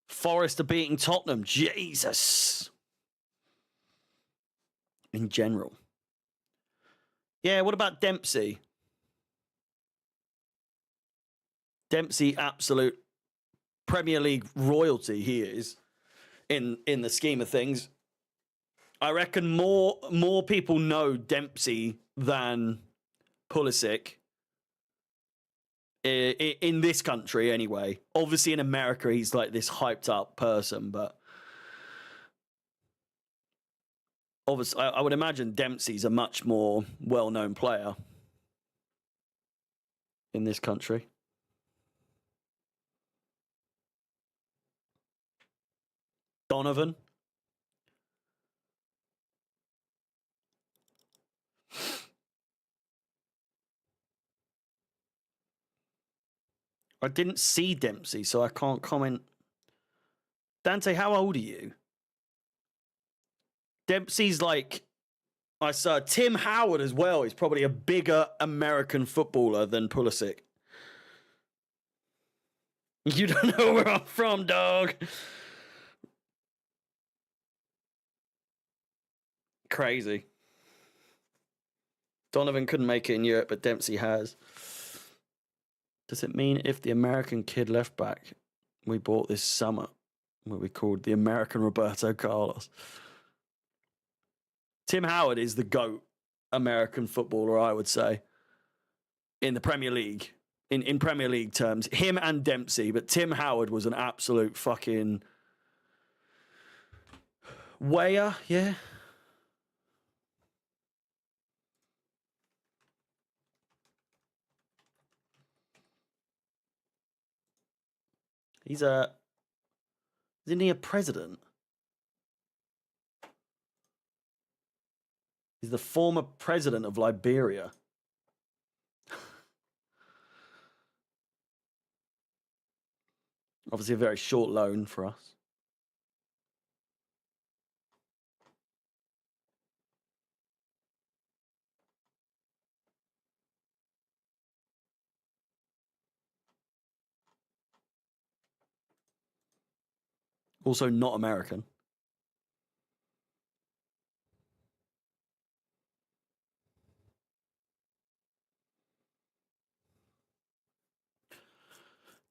Forest are beating Tottenham. Jesus. In general. Yeah, what about Dempsey? Dempsey, absolute Premier League royalty he is in the scheme of things. I reckon more people know Dempsey than Pulisic. In this country, anyway. Obviously, in America, he's like this hyped up person, but obviously, I would imagine Dempsey's a much more well-known player in this country. Donovan. I didn't see Dempsey, so I can't comment. Dante, how old are you? Dempsey's like... I saw Tim Howard as well. He's probably a bigger American footballer than Pulisic. You don't know where I'm from, dog. Crazy. Donovan couldn't make it in Europe, but Dempsey has. Does it mean if the American kid left back we bought this summer will be called the American Roberto Carlos? Tim Howard is the GOAT American footballer, I would say, in the Premier League. In Premier League terms. Him and Dempsey, but Tim Howard was an absolute fucking... Weyer, yeah. Isn't he a president? He's the former president of Liberia. Obviously a very short loan for us. Also not American.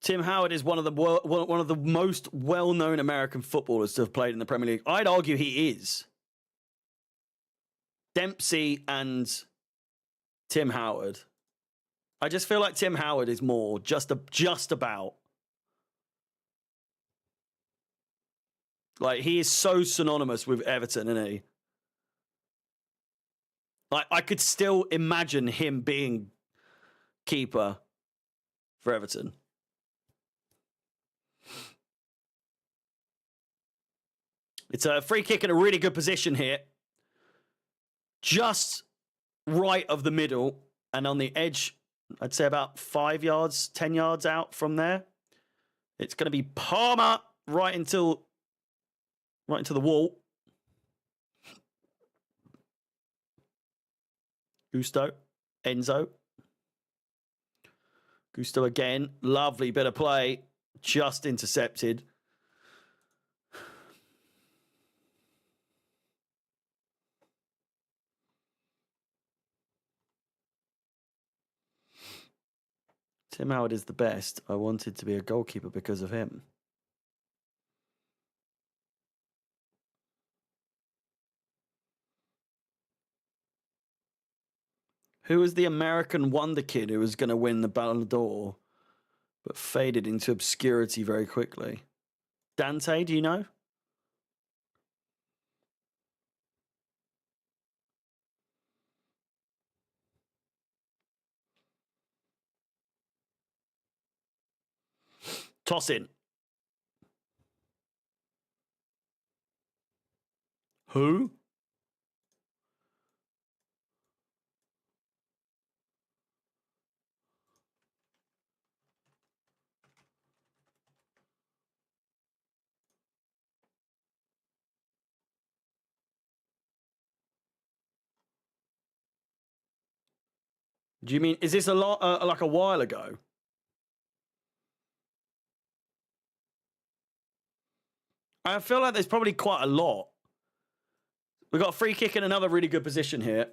Tim Howard is one of the most well-known American footballers to have played in the Premier League. I'd argue he is. Dempsey and Tim Howard. I just feel like Tim Howard is more just about. Like, he is so synonymous with Everton, isn't he? Like, I could still imagine him being keeper for Everton. It's a free kick in a really good position here. Just right of the middle and on the edge, I'd say about 5 yards, 10 yards out from there. It's going to be Palmer right into the wall. Enzo. Gusto again. Lovely bit of play. Just intercepted. Tim Howard is the best. I wanted to be a goalkeeper because of him. Who was the American wonder kid who was going to win the Ballon d'Or, but faded into obscurity very quickly? Dante, do you know? Toss in. Who? Do you mean, is this a lot like a while ago? I feel like there's probably quite a lot. We've got a free kick in another really good position here.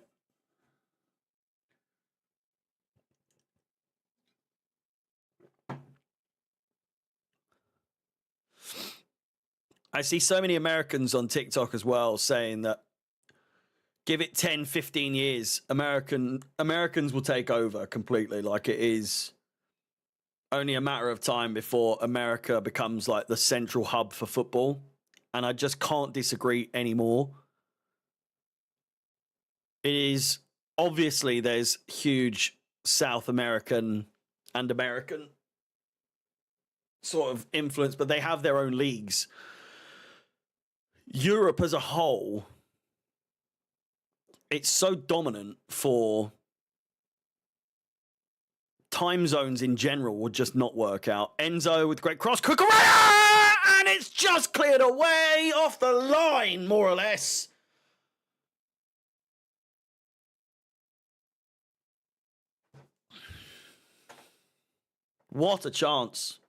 I see so many Americans on TikTok as well saying that give it 10, 15 years, Americans will take over completely. Like, it is only a matter of time before America becomes like the central hub for football. And I just can't disagree anymore. It is obviously there's huge South American and American sort of influence, but they have their own leagues. Europe as a whole, it's so dominant for time zones in general would just not work out. Enzo with great cross, Cucurella, and it's just cleared away off the line, more or less. What a chance.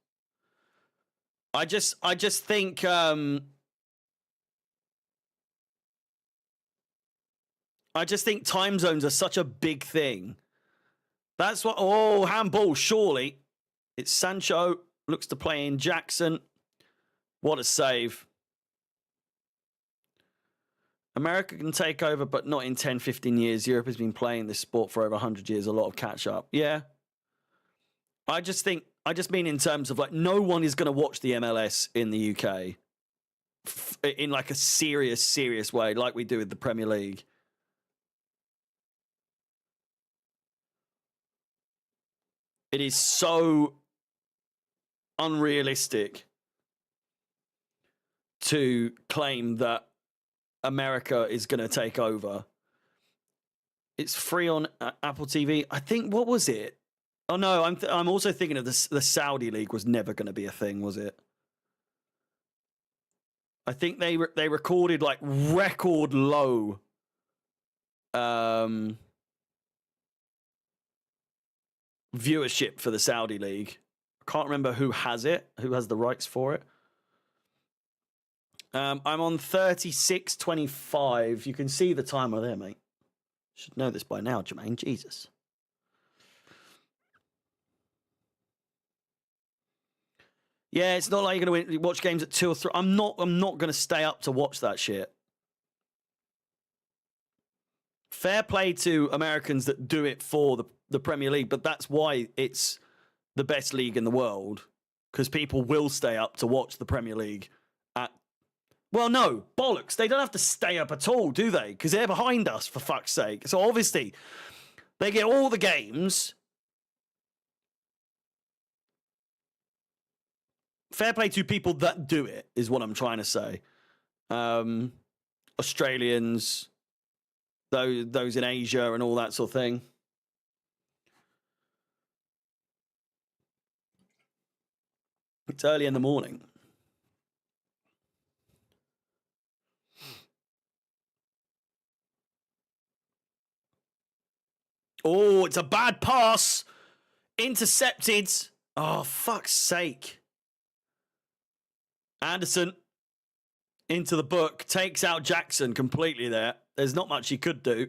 I just think I just think time zones are such a big thing. That's what. Oh, handball, surely. It's Sancho. Looks to play in Jackson. What a save. America can take over, but not in 10, 15 years. Europe has been playing this sport for over 100 years. A lot of catch up. Yeah. I just mean in terms of like, no one is going to watch the MLS in the UK in like a serious way, like we do with the Premier League. It is so unrealistic to claim that America is going to take over. It's free on Apple TV. I think, what was it? Oh no, I'm also thinking of the Saudi League was never going to be a thing, was it? I think they recorded like record low viewership for the Saudi League. I can't remember who has the rights for it. I'm on 36:25. You can see the timer there, mate. Should know this by now, Jermaine. Jesus. Yeah, it's not like you're going to watch games at 2 or 3. I'm not going to stay up to watch that shit. Fair play to Americans that do it for the Premier League, but that's why it's the best league in the world, because people will stay up to watch the Premier League at... Well, no, bollocks. They don't have to stay up at all, do they? Because they're behind us, for fuck's sake. So obviously, they get all the games. Fair play to people that do it, is what I'm trying to say. Australians, those in Asia and all that sort of thing. It's early in the morning. Oh, it's a bad pass. Intercepted. Oh, fuck's sake. Anderson into the book. Takes out Jackson completely there. There's not much he could do.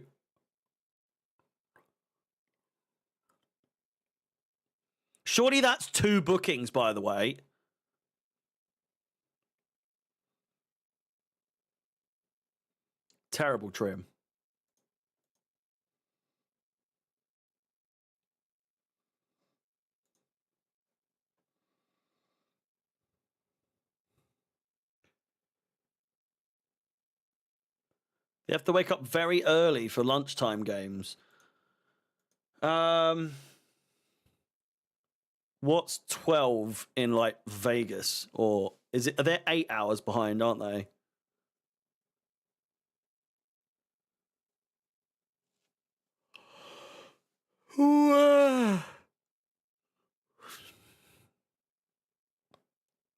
Surely that's 2 bookings, by the way. Terrible trim. They have to wake up very early for lunchtime games. What's 12 in like Vegas? Or is it, are they 8 hours behind, aren't they?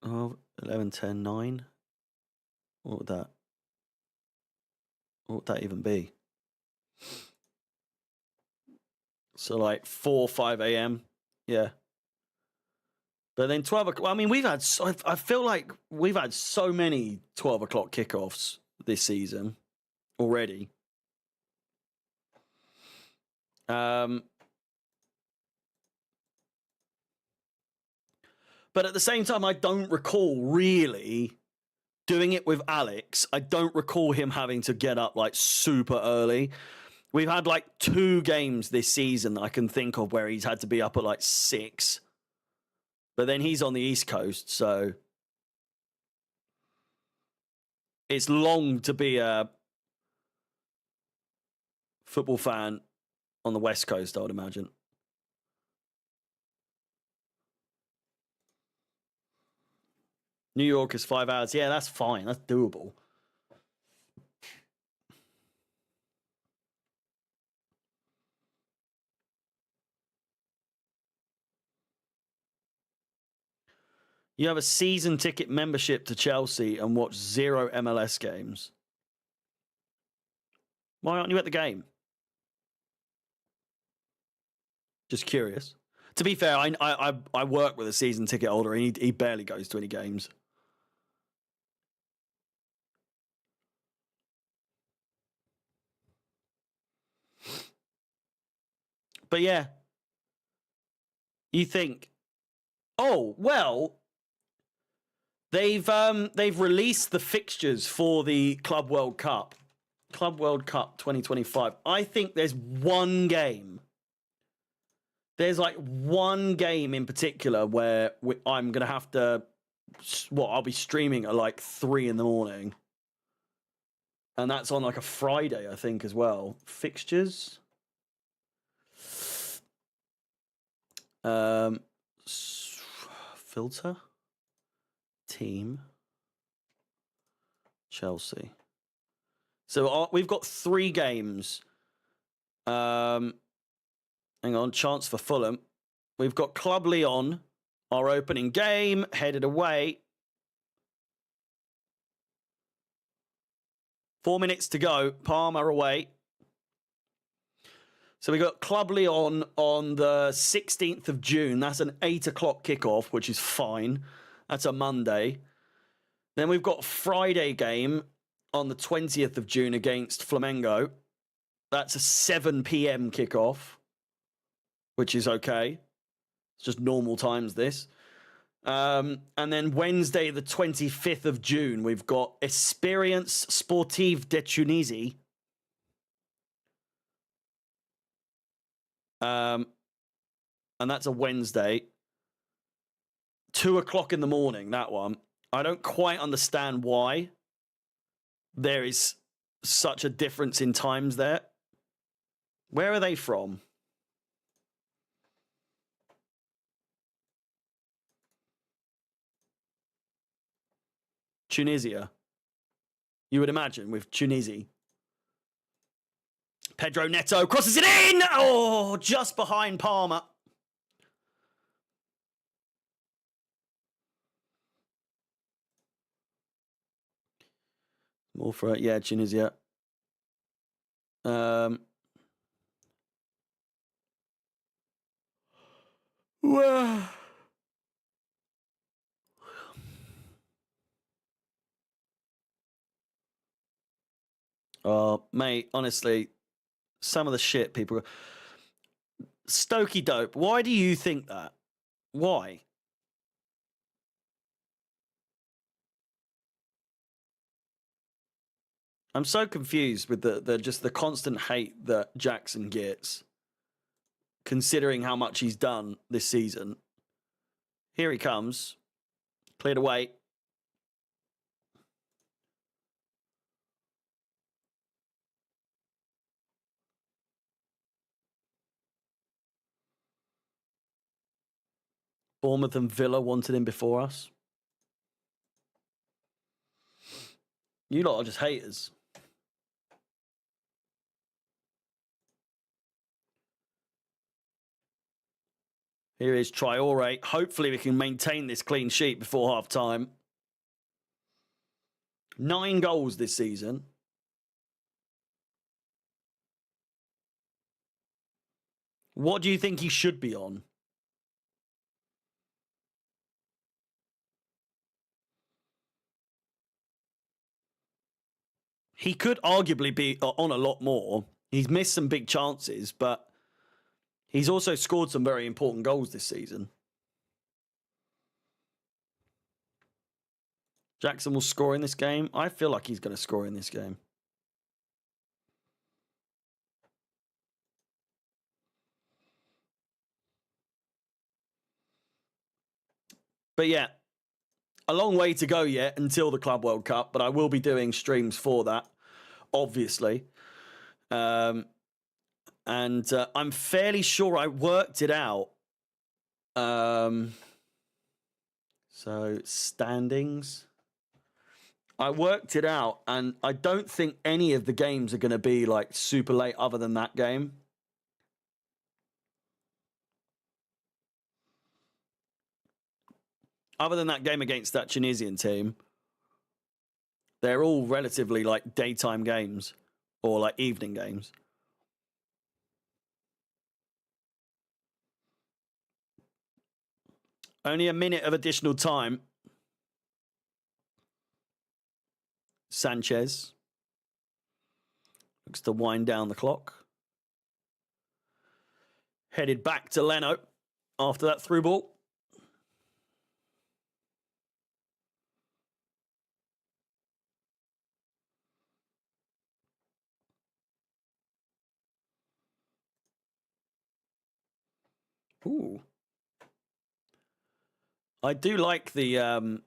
Oh, 11, 10, 9. What would that? What would that even be? So like 4, 5 a.m. Yeah. But then 12 o'clock. I mean, I feel like we've had so many 12 o'clock kickoffs this season already. But at the same time, I don't recall really doing it with Alex. I don't recall him having to get up like super early. We've had like 2 games this season that I can think of where he's had to be up at like 6. But then he's on the East Coast, so it's long to be a football fan on the West Coast, I would imagine. New York is 5 hours. Yeah, that's fine. That's doable. You have a season ticket membership to Chelsea and watch 0 MLS games. Why aren't you at the game? Just curious. To be fair, I work with a season ticket holder and he barely goes to any games. But yeah, you think, oh well, they've released the fixtures for the Club World Cup 2025. I think there's one game. There's like one game in particular where I'm gonna have to. I'll be streaming at like 3 a.m, and that's on like a Friday, I think, as well. Fixtures. Filter. Team. Chelsea. So we've got 3 games. Hang on, chance for Fulham. We've got Club Lyon, our opening game, headed away. 4 minutes to go. Parma away. So we got Club Lyon on the 16th of June. That's an 8 o'clock kickoff, which is fine. That's a Monday. Then we've got Friday game on the 20th of June against Flamengo. That's a 7 p.m. kickoff, which is okay. It's just normal times, this. And then Wednesday, the 25th of June, we've got Experience Sportive de Tunisie. And that's a Wednesday. 2 o'clock in the morning, that one. I don't quite understand why there is such a difference in times there. Where are they from? Tunisia. You would imagine with Tunisia. Pedro Neto crosses it in! Oh, just behind Palmer. More for it. Yeah, Tunisia. Oh, mate, honestly, some of the shit people. Stokey dope. Why do you think that? Why? I'm so confused with the just the constant hate that Jackson gets, considering how much he's done this season. Here he comes. Cleared away. Bournemouth and Villa wanted him before us. You lot are just haters. Here is Traore. Hopefully we can maintain this clean sheet before half-time. 9 goals this season. What do you think he should be on? He could arguably be on a lot more. He's missed some big chances, but he's also scored some very important goals this season. Jackson will score in this game. I feel like he's going to score in this game. But yeah, a long way to go yet until the Club World Cup, but I will be doing streams for that, obviously. And I'm fairly sure I worked it out. So, standings. I worked it out, and I don't think any of the games are going to be like super late other than that game. Other than that game against that Tunisian team, they're all relatively like daytime games or like evening games. Only a minute of additional time. Sanchez looks to wind down the clock. Headed back to Leno after that through ball. Ooh. I do like the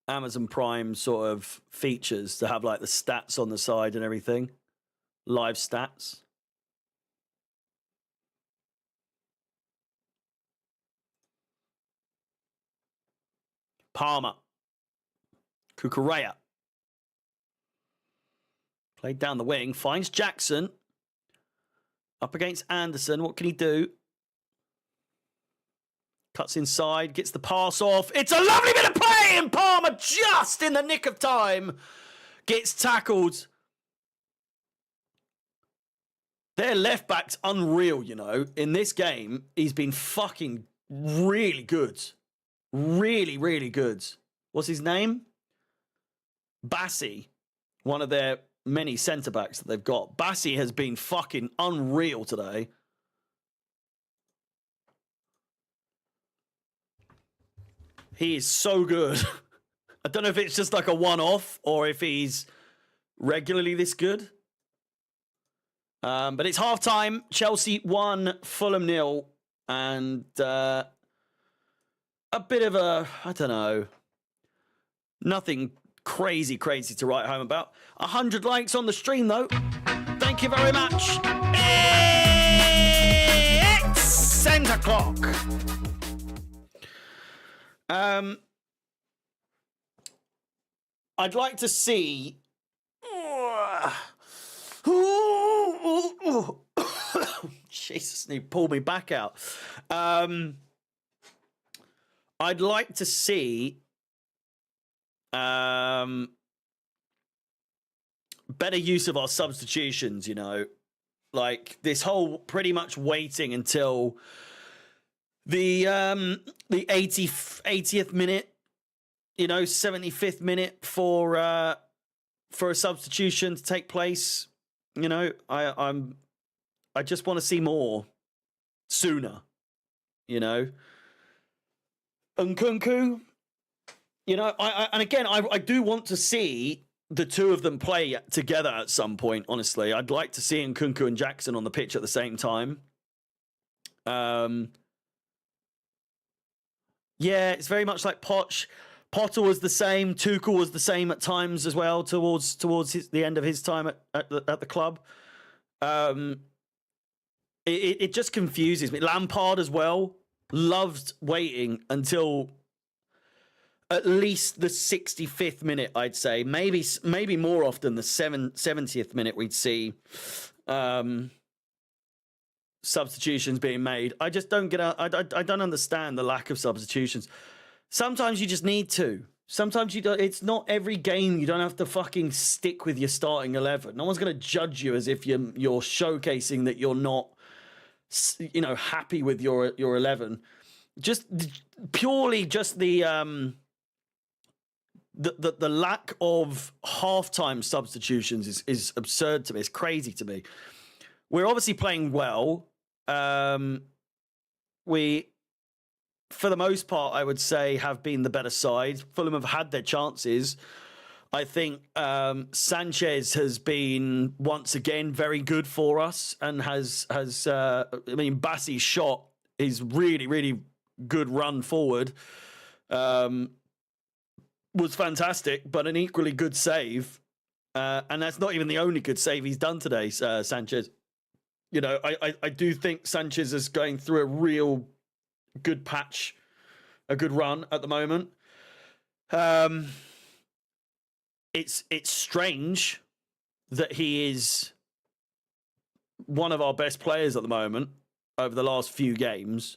Amazon Prime sort of features to have like the stats on the side and everything. Live stats. Palmer. Cucurella. Played down the wing. Finds Jackson. Up against Anderson. What can he do? Cuts inside, gets the pass off. It's a lovely bit of play, and Palmer just in the nick of time gets tackled. Their left back's unreal, you know. In this game, he's been fucking really good. Really, really good. What's his name? Bassi, one of their many centre-backs that they've got. Bassi has been fucking unreal today. He is so good. I don't know if it's just like a one-off or if he's regularly this good. But it's half-time. Chelsea 1, Fulham 0. And a bit of a, I don't know, nothing crazy to write home about. 100 likes on the stream, though. Thank you very much. It's Centre Clock. I'd like to see. Jesus, he pulled me back out. I'd like to see better use of our substitutions. You know, like this whole pretty much waiting until the 80th minute, you know, 75th minute for a substitution to take place. You know, I just want to see more sooner. You know, Nkunku. You know, I do want to see the two of them play together at some point. Honestly, I'd like to see Nkunku and Jackson on the pitch at the same time. Yeah, it's very much like Poch. Potter was the same. Tuchel was the same at times as well towards the end of his time at the club. It just confuses me. Lampard as well. loved waiting until at least the 65th minute, I'd say. Maybe more often the 70th minute we'd see substitutions being made. I just don't get out. I don't understand the lack of substitutions. Sometimes you just need to. Sometimes you don't. It's not every game. You don't have to fucking stick with your starting 11. No one's going to judge you as if you're showcasing that you're not, happy with your 11. Just purely just the lack of halftime substitutions is absurd to me. It's crazy to me. We're obviously playing well. We, for the most part, I would say, have been the better side. Fulham have had their chances. I think Sanchez has been once again very good for us, and Bassi's shot is really, really good run forward. Was fantastic, but an equally good save. And that's not even the only good save he's done today, Sanchez. I do think Sanchez is going through a real good patch, a good run at the moment. It's strange that he is one of our best players at the moment over the last few games.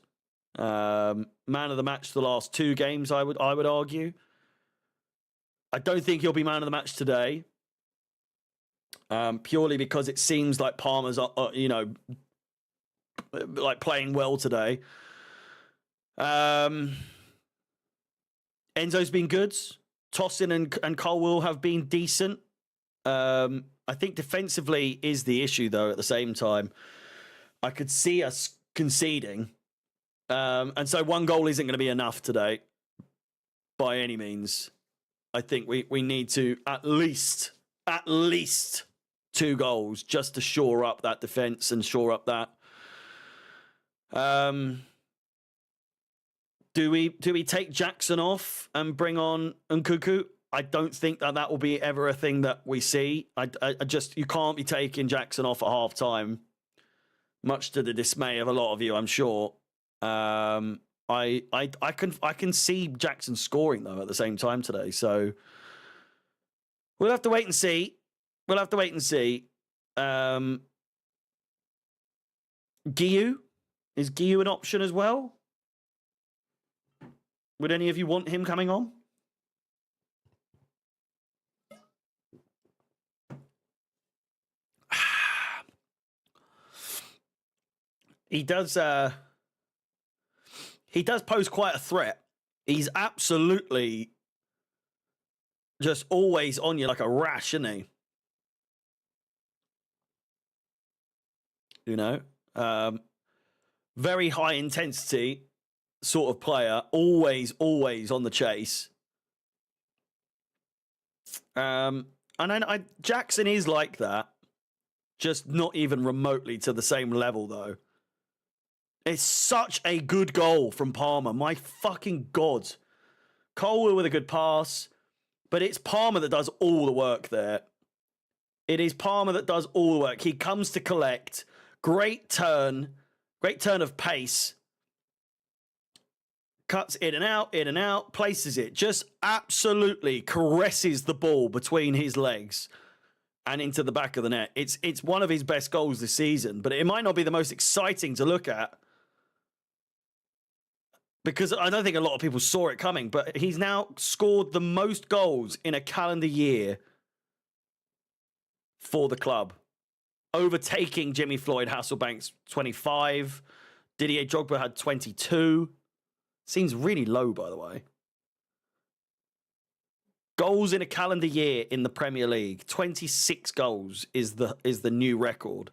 Man of the match the last 2 games, I would argue. I don't think he'll be man of the match today. Purely because it seems like Palmer's, like playing well today. Enzo's been good. Tosin and Colwill have been decent. I think defensively is the issue, though, at the same time. I could see us conceding. And so 1 goal isn't going to be enough today by any means. I think we need to at least 2 goals just to shore up that defence and shore up that. Do we take Jackson off and bring on Nkunku? I don't think that will be ever a thing that we see. I just, you can't be taking Jackson off at half time, much to the dismay of a lot of you, I'm sure. I can see Jackson scoring though at the same time today, so we'll have to wait and see. Guiu? Is Guiu an option as well? Would any of you want him coming on? He does pose quite a threat. He's absolutely just always on you like a rash, isn't he? Very high intensity sort of player, always on the chase. And Jackson is like that, just not even remotely to the same level, though. It's such a good goal from Palmer. My fucking God. Colwill with a good pass, but it's Palmer that does all the work there. It is Palmer that does all the work. He comes to collect. Great turn of pace. Cuts in and out, places it. Just absolutely caresses the ball between his legs and into the back of the net. It's one of his best goals this season, but it might not be the most exciting to look at because I don't think a lot of people saw it coming, but he's now scored the most goals in a calendar year for the club, overtaking Jimmy Floyd Hasselbank's 25. Didier Drogba had 22. Seems really low, by the way. Goals in a calendar year in the Premier League. 26 goals is the new record.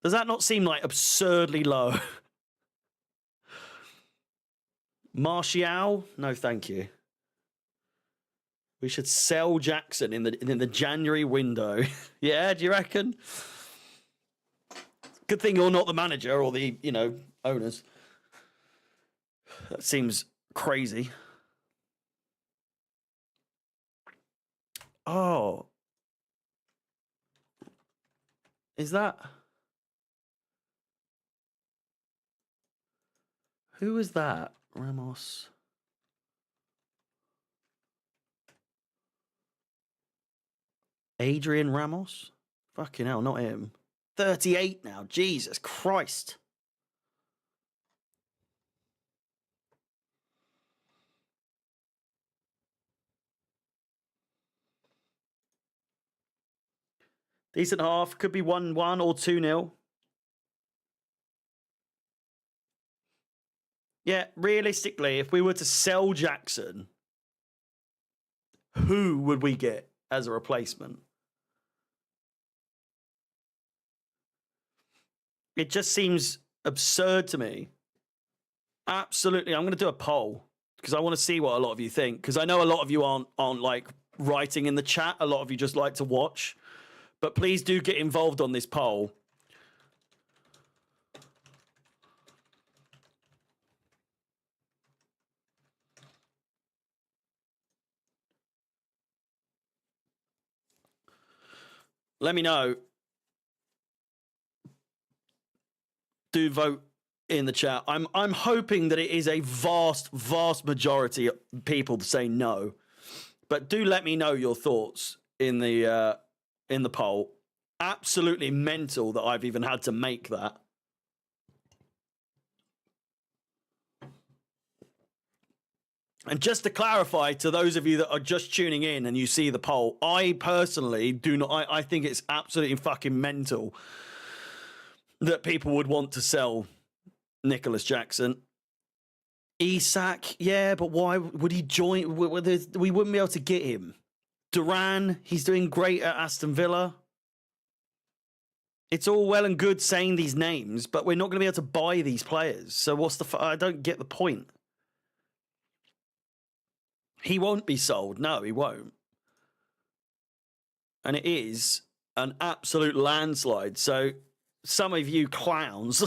Does that not seem like absurdly low? Martial? No, thank you. We should sell Jackson in the January window. Yeah, do you reckon? Good thing you're not the manager or the, owners. That seems crazy. Oh. Is that... Who is that? Ramos. Adrian Ramos? Fucking hell, not him. 38 now. Jesus Christ. Decent half. Could be 1-1 or 2-0. Yeah, realistically, if we were to sell Jackson, who would we get as a replacement? It just seems absurd to me. Absolutely. I'm going to do a poll because I want to see what a lot of you think, because I know a lot of you aren't like writing in the chat. A lot of you just like to watch. But please do get involved on this poll. Let me know. Do vote in the chat. I'm hoping that it is a vast majority of people saying no. But do let me know your thoughts in the poll. Absolutely mental that I've even had to make that. And just to clarify to those of you that are just tuning in and you see the poll, I personally do not. I think it's absolutely fucking mental that people would want to sell Nicholas Jackson. Isak, yeah, but why would he join? We wouldn't be able to get him. Duran, he's doing great at Aston Villa. It's all well and good saying these names, but we're not going to be able to buy these players. So what's the? I don't get the point. He won't be sold. No, he won't. And it is an absolute landslide. So some of you clowns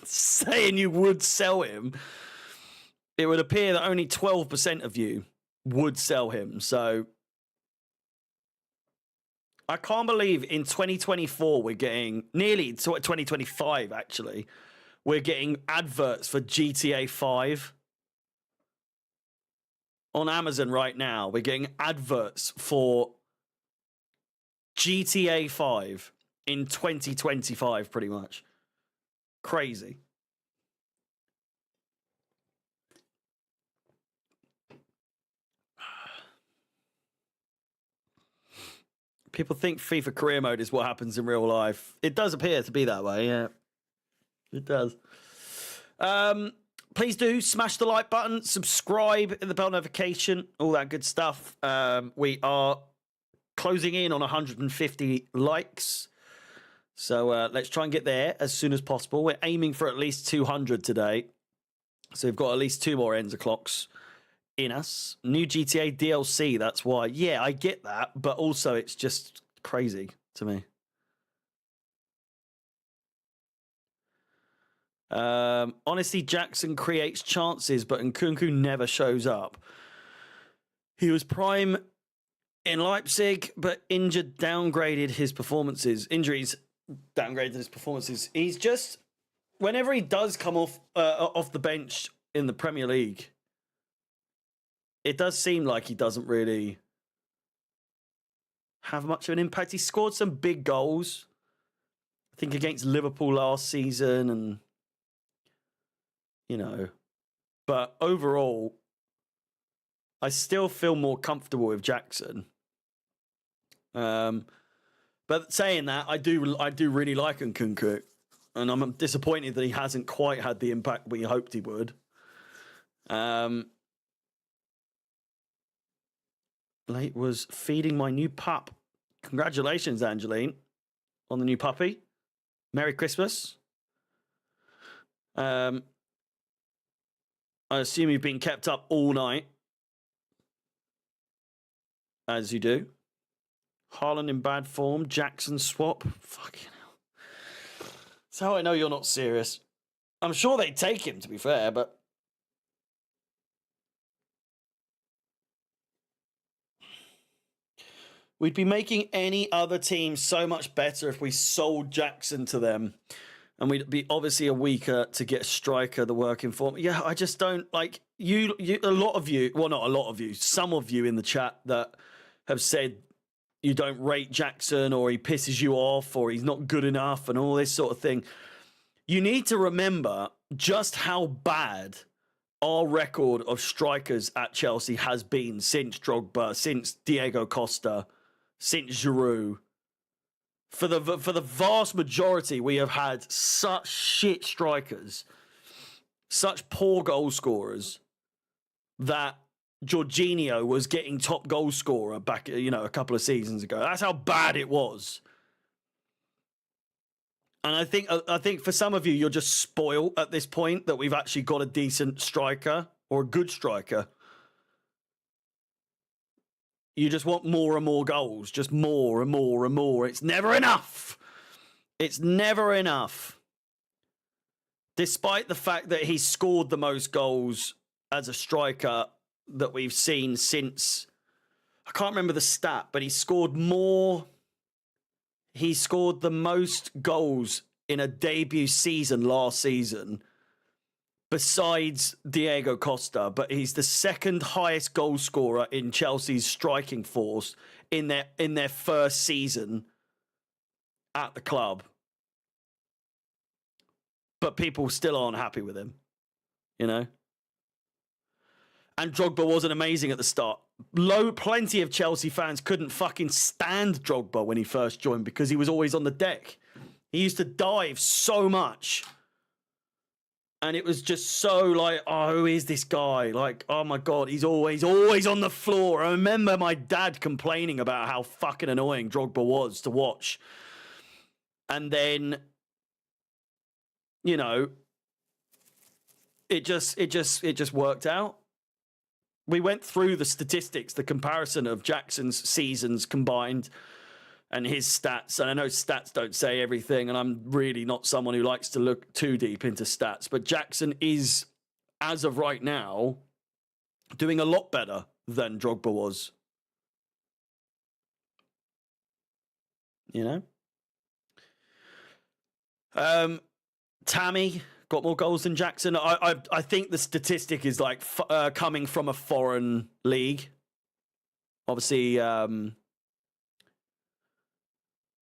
saying you would sell him, it would appear that only 12% of you would sell him. So I can't believe in 2024 we're getting, nearly 2025 actually, we're getting adverts for GTA 5. On Amazon right now, we're getting adverts for GTA 5 in 2025, pretty much. Crazy. People think FIFA career mode is what happens in real life. It does appear to be that way, yeah. It does. Please do smash the like button, subscribe, and the bell notification, all that good stuff. We are closing in on 150 likes. So let's try and get there as soon as possible. We're aiming for at least 200 today. So we've got at least 2 more ends of clocks in us. New GTA DLC, that's why. Yeah, I get that, but also it's just crazy to me. Honestly, Jackson creates chances, but Nkunku never shows up. He was prime in Leipzig, but injured downgraded his performances. Injuries downgraded his performances. He's just, whenever he does come off the bench in the Premier League, it does seem like he doesn't really have much of an impact. He scored some big goals, I think against Liverpool last season, and you know, but overall, I still feel more comfortable with Jackson. But saying that, I do really like Nkunku, and I'm disappointed that he hasn't quite had the impact we hoped he would. Late was feeding my new pup. Congratulations, Angeline, on the new puppy. Merry Christmas. I assume you've been kept up all night, as you do. Haaland in bad form. Jackson swap. Fucking hell. That's how I know you're not serious. I'm sure they'd take him, to be fair, but we'd be making any other team so much better if we sold Jackson to them. and we'd be obviously a weaker to get a striker the working form. Yeah, I just don't like you. A lot of you, well, not a lot of you, some of you in the chat that have said you don't rate Jackson or he pisses you off or he's not good enough and all this sort of thing. You need to remember just how bad our record of strikers at Chelsea has been since Drogba, since Diego Costa, since Giroud. For the vast majority, we have had such shit strikers, such poor goal scorers, that Jorginho was getting top goal scorer back, a couple of seasons ago. That's how bad it was. And I think for some of you, you're just spoiled at this point that we've actually got a decent striker or a good striker. You just want more and more goals, just more and more and more. It's never enough. It's never enough. Despite the fact that he's scored the most goals as a striker that we've seen since, I can't remember the stat, but he scored more. He scored the most goals in a debut season last season, besides Diego Costa, but he's the second highest goal scorer in Chelsea's striking force in their first season at the club. But people still aren't happy with him, And Drogba wasn't amazing at the start. Plenty of Chelsea fans couldn't fucking stand Drogba when he first joined because he was always on the deck. He used to dive so much. And it was just so like, oh, who is this guy? Like, oh my God, he's always on the floor. I remember my dad complaining about how fucking annoying Drogba was to watch. And then, it just worked out. We went through the statistics, the comparison of Jackson's seasons combined and his stats. And I know stats don't say everything, and I'm really not someone who likes to look too deep into stats, but Jackson is, as of right now, doing a lot better than Drogba was. Tammy got more goals than Jackson. I think the statistic is like coming from a foreign league. Obviously,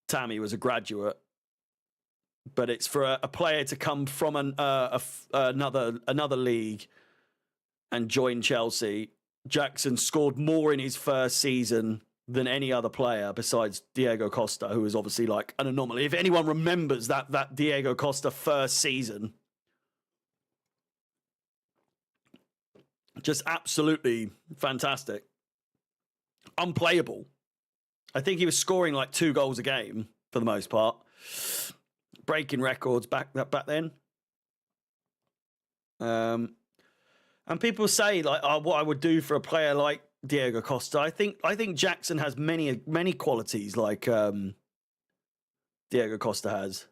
Tammy was a graduate, but it's for a player to come from another league and join Chelsea. Jackson scored more in his first season than any other player besides Diego Costa, who was obviously like an anomaly. If anyone remembers that Diego Costa first season, just absolutely fantastic. Unplayable. I think he was scoring like 2 goals a game for the most part. Breaking records back then. And people say like, oh, what I would do for a player like Diego Costa. I think Jackson has many qualities like Diego Costa has.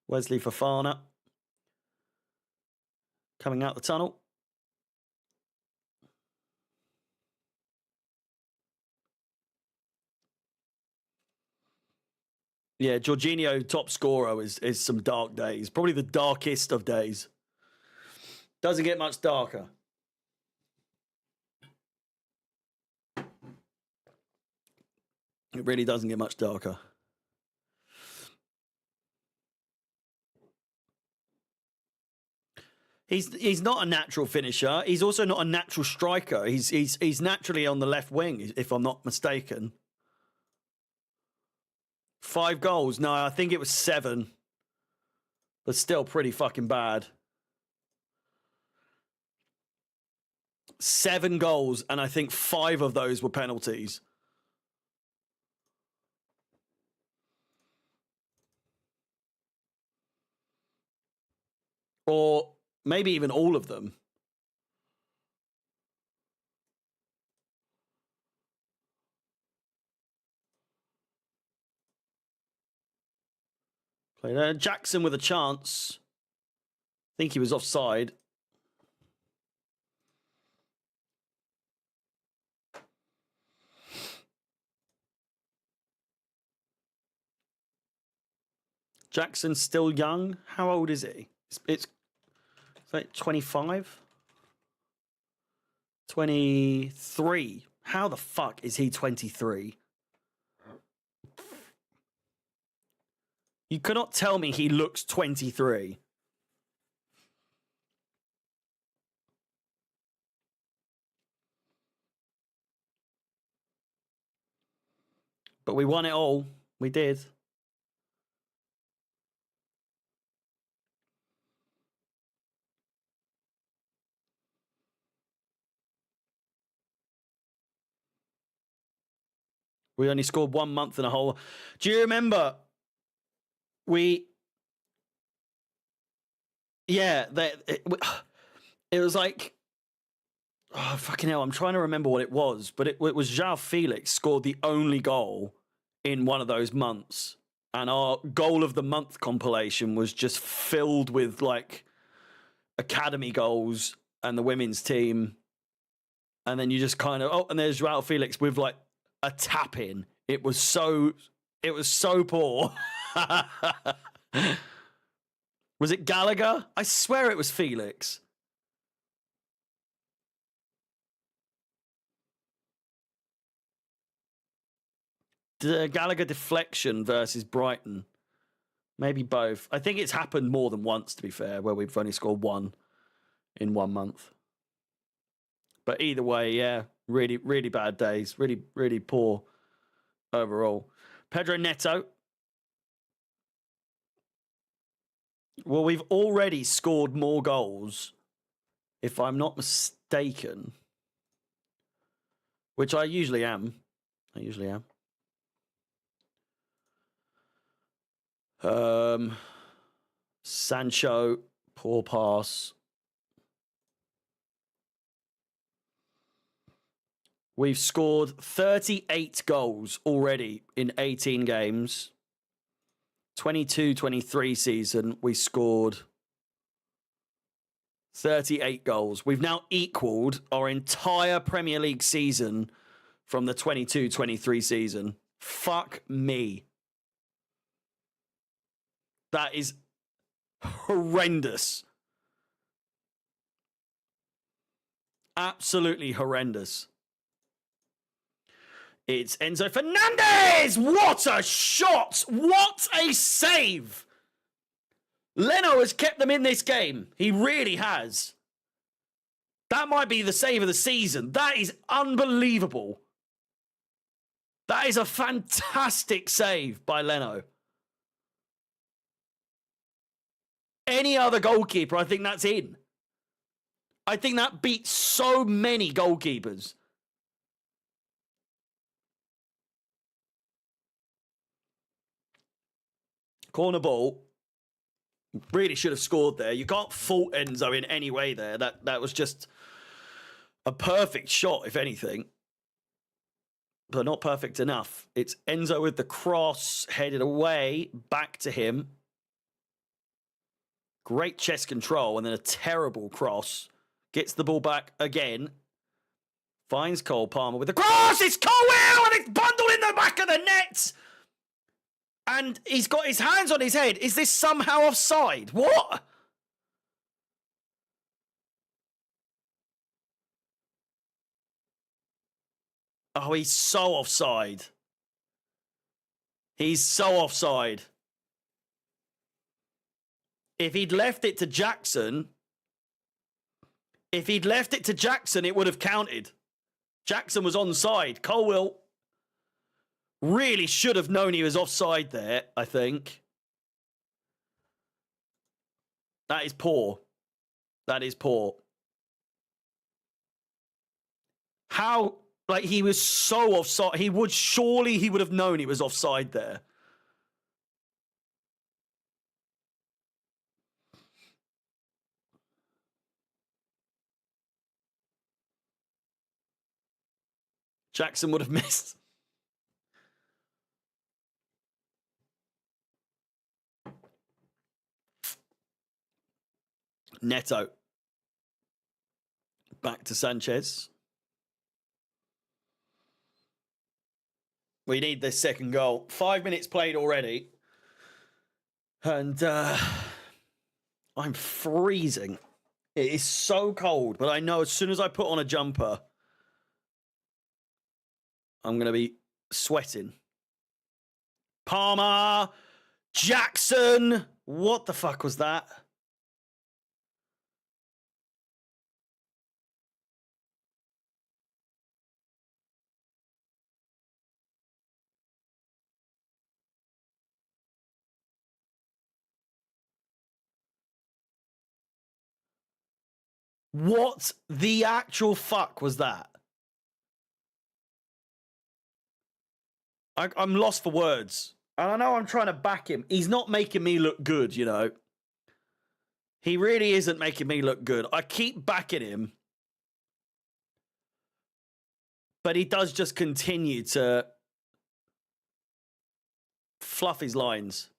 Wesley Fofana coming out the tunnel. Yeah, Jorginho, top scorer, is some dark days. Probably the darkest of days. Doesn't get much darker. It really doesn't get much darker. He's not a natural finisher. He's also not a natural striker. He's naturally on the left wing, if I'm not mistaken. 5 goals. No, I think it was 7. But still pretty fucking bad. 7 goals, and I think 5 of those were penalties. Or maybe even all of them. Played there. Jackson with a chance. I think he was offside. Jackson's still young. How old is he? It's like 25? 23. How the fuck is he 23? You cannot tell me he looks 23. But we won it all. We did. We only scored 1 month and a whole. Do you remember? Yeah, it was like, oh, fucking hell, I'm trying to remember what it was, but it was João Felix scored the only goal in one of those months. And our goal of the month compilation was just filled with like academy goals and the women's team. And then you just kind of, and there's João Felix with like a tap in. It was so poor. Was it Gallagher? I swear it was Felix. The Gallagher deflection versus Brighton. Maybe both. I think it's happened more than once, to be fair, where we've only scored one in 1 month. But either way, yeah, really, really bad days. Really, really poor overall. Pedro Neto. Well, we've already scored more goals, if I'm not mistaken. Which I usually am. Sancho, poor pass. We've scored 38 goals already in 18 games. 22-23 season, we scored 38 goals. We've now equaled our entire Premier League season from the 22-23 season. Fuck me. That is horrendous. Absolutely horrendous. It's Enzo Fernandez! What a shot! What a save! Leno has kept them in this game. He really has. That might be the save of the season. That is unbelievable. That is a fantastic save by Leno. Any other goalkeeper, I think that's in. I think that beats so many goalkeepers. Corner ball. Really should have scored there. You can't fault Enzo in any way there. That was just a perfect shot, if anything. But not perfect enough. It's Enzo with the cross, headed away, back to him. Great chest control, and then a terrible cross. Gets the ball back again. Finds Cole Palmer with the cross! It's Colwell, and it's bundled in the back of the net! And he's got his hands on his head. Is this somehow offside? What? Oh, he's so offside. He's so offside. If he'd left it to Jackson, it would have counted. Jackson was onside. Colwell really should have known he was offside there, I think. That is poor. That is poor. How, like, he was so offside. He would have known he was offside there. Jackson would have missed. Neto. Back to Sanchez. We need this second goal. 5 minutes played already. And I'm freezing. It is so cold, but I know as soon as I put on a jumper, I'm going to be sweating. Palmer, Jackson. What the fuck was that? What the actual fuck was that? I'm lost for words. And I know I'm trying to back him. He's not making me look good, you know. He really isn't making me look good. I keep backing him. But he does just continue to fluff his lines.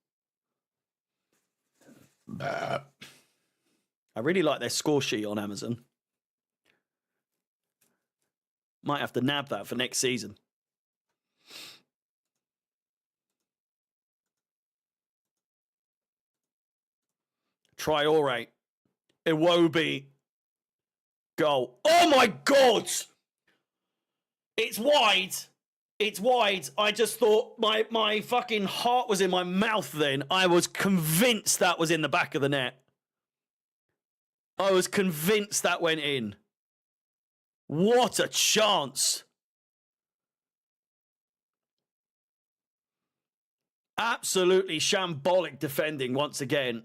I really like their score sheet on Amazon. Might have to nab that for next season. Traore. Iwobi. Goal. Oh my God! It's wide. It's wide. I just thought my fucking heart was in my mouth then. I was convinced that was in the back of the net. I was convinced that went in. What a chance. Absolutely shambolic defending once again.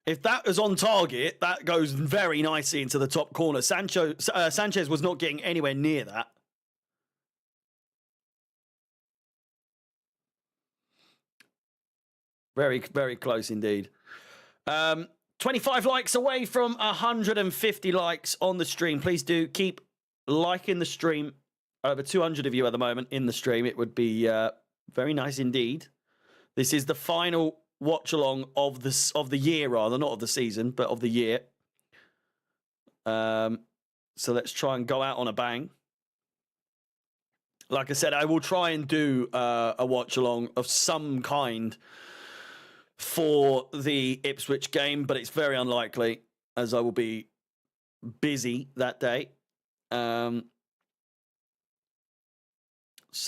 If that was on target, that goes very nicely into the top corner. Sanchez was not getting anywhere near that. Very, very close indeed. 25 likes away from 150 likes on the stream. Please do keep liking the stream. Over 200 of you at the moment in the stream. It would be very nice indeed. This is the final watch along of the year, rather, not of the season, but of the year. So let's try and go out on a bang. Like I said, I will try and do a watch along of some kind for the Ipswich game, but it's very unlikely as I will be busy that day. So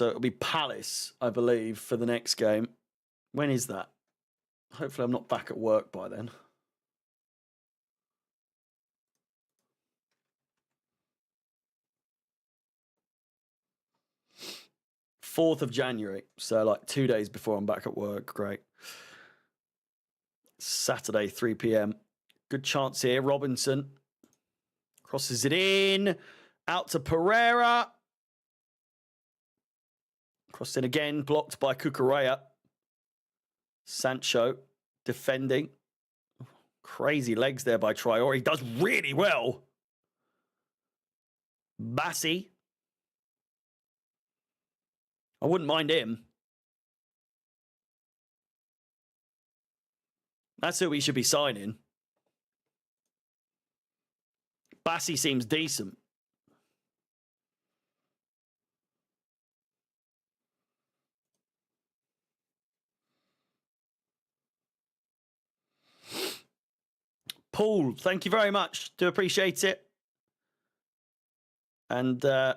it'll be Palace, I believe, for the next game. When is that? Hopefully I'm not back at work by then. January 4th. So like 2 days before I'm back at work. Great. Saturday, 3 p.m. Good chance here. Robinson crosses it in. Out to Pereira. Crossed in again. Blocked by Cucurella. Sancho defending. Crazy legs there by Traore. He does really well. Bassi. I wouldn't mind him. That's who we should be signing. Bassi seems decent. Paul, thank you very much. Do appreciate it. And I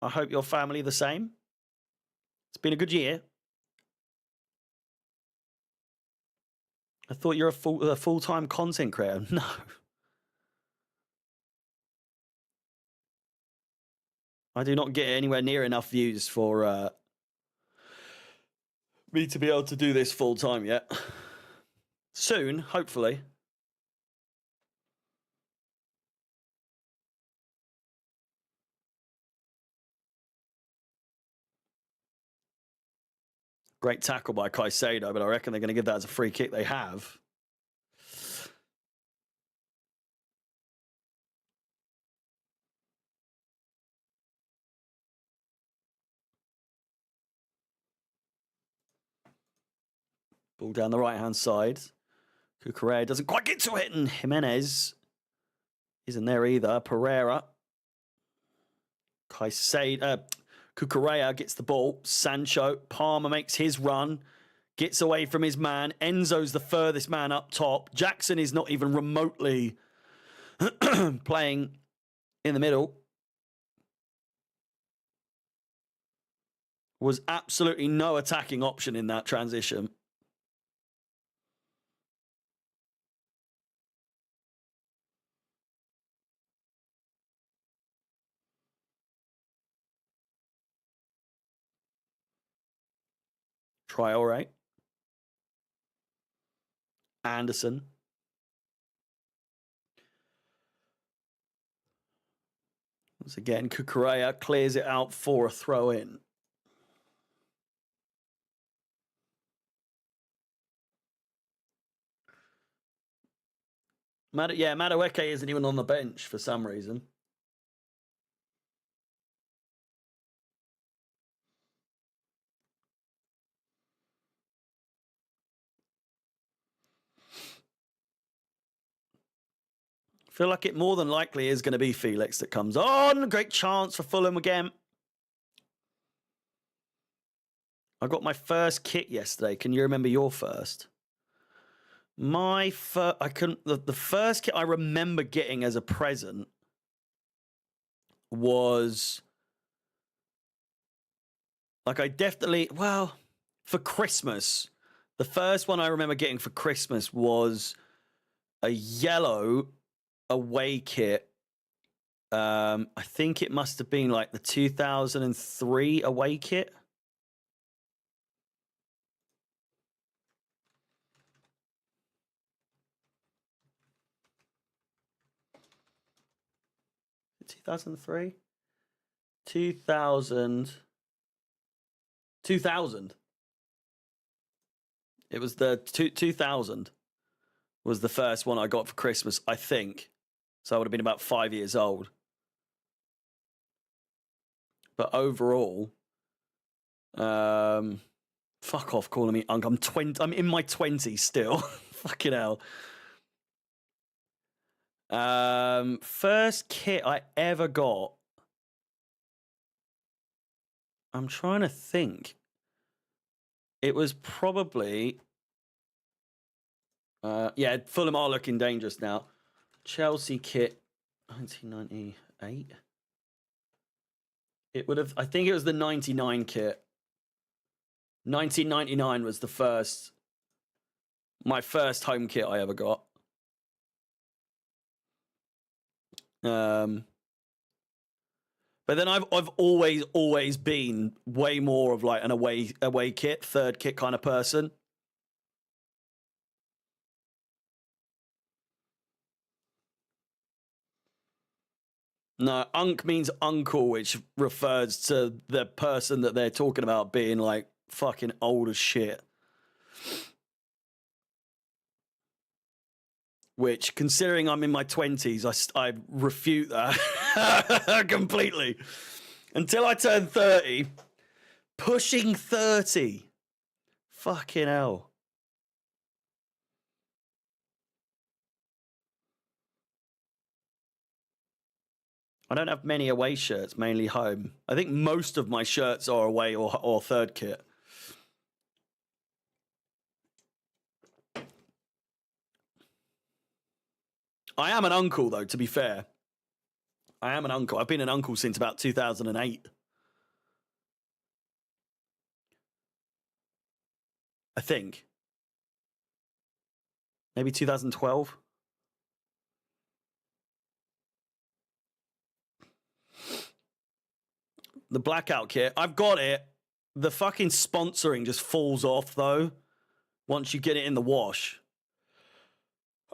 hope your family the same. It's been a good year. I thought you're a full-time content creator. No. I do not get anywhere near enough views for me to be able to do this full-time yet. Soon, hopefully. Great tackle by Caicedo, but I reckon they're going to give that as a free kick. They have. Ball down the right-hand side. Cucurella doesn't quite get to it, and Jimenez isn't there either. Pereira. Caicedo Cucurella gets the ball. Sancho. Palmer makes his run. Gets away from his man. Enzo's the furthest man up top. Jackson is not even remotely playing in the middle. Was absolutely no attacking option in that transition. Traore. Anderson. Once again, Cucurella clears it out for a throw in. Madueke isn't even on the bench for some reason. I feel like it more than likely is going to be Felix that comes on. Great chance for Fulham again. I got my first kit yesterday. Can you remember your first? The first kit I remember getting as a present was for Christmas. The first one I remember getting for Christmas was a yellow away kit. I think it must have been like the 2003 away kit. $2003? 2000. It was the 2000 was the first one I got for Christmas, I think. So I would have been about 5 years old. But overall, fuck off calling me Unc. I'm in my 20s still. Fucking hell. First kit I ever got. I'm trying to think. It was probably... Fulham are looking dangerous now. Chelsea kit, 1998. I think it was the 99 kit. 1999 was my first home kit I ever got. But then I've always been way more of like an away kit, third kit kind of person. No, Unc means uncle, which refers to the person that they're talking about being like fucking old as shit. Which, considering I'm in my 20s, I refute that completely. Until I turn 30, pushing 30. Fucking hell. I don't have many away shirts, mainly home. I think most of my shirts are away or third kit. I am an uncle, though, to be fair. I am an uncle. I've been an uncle since about 2008. I think. Maybe 2012. The blackout kit. I've got it. The fucking sponsoring just falls off, though, once you get it in the wash.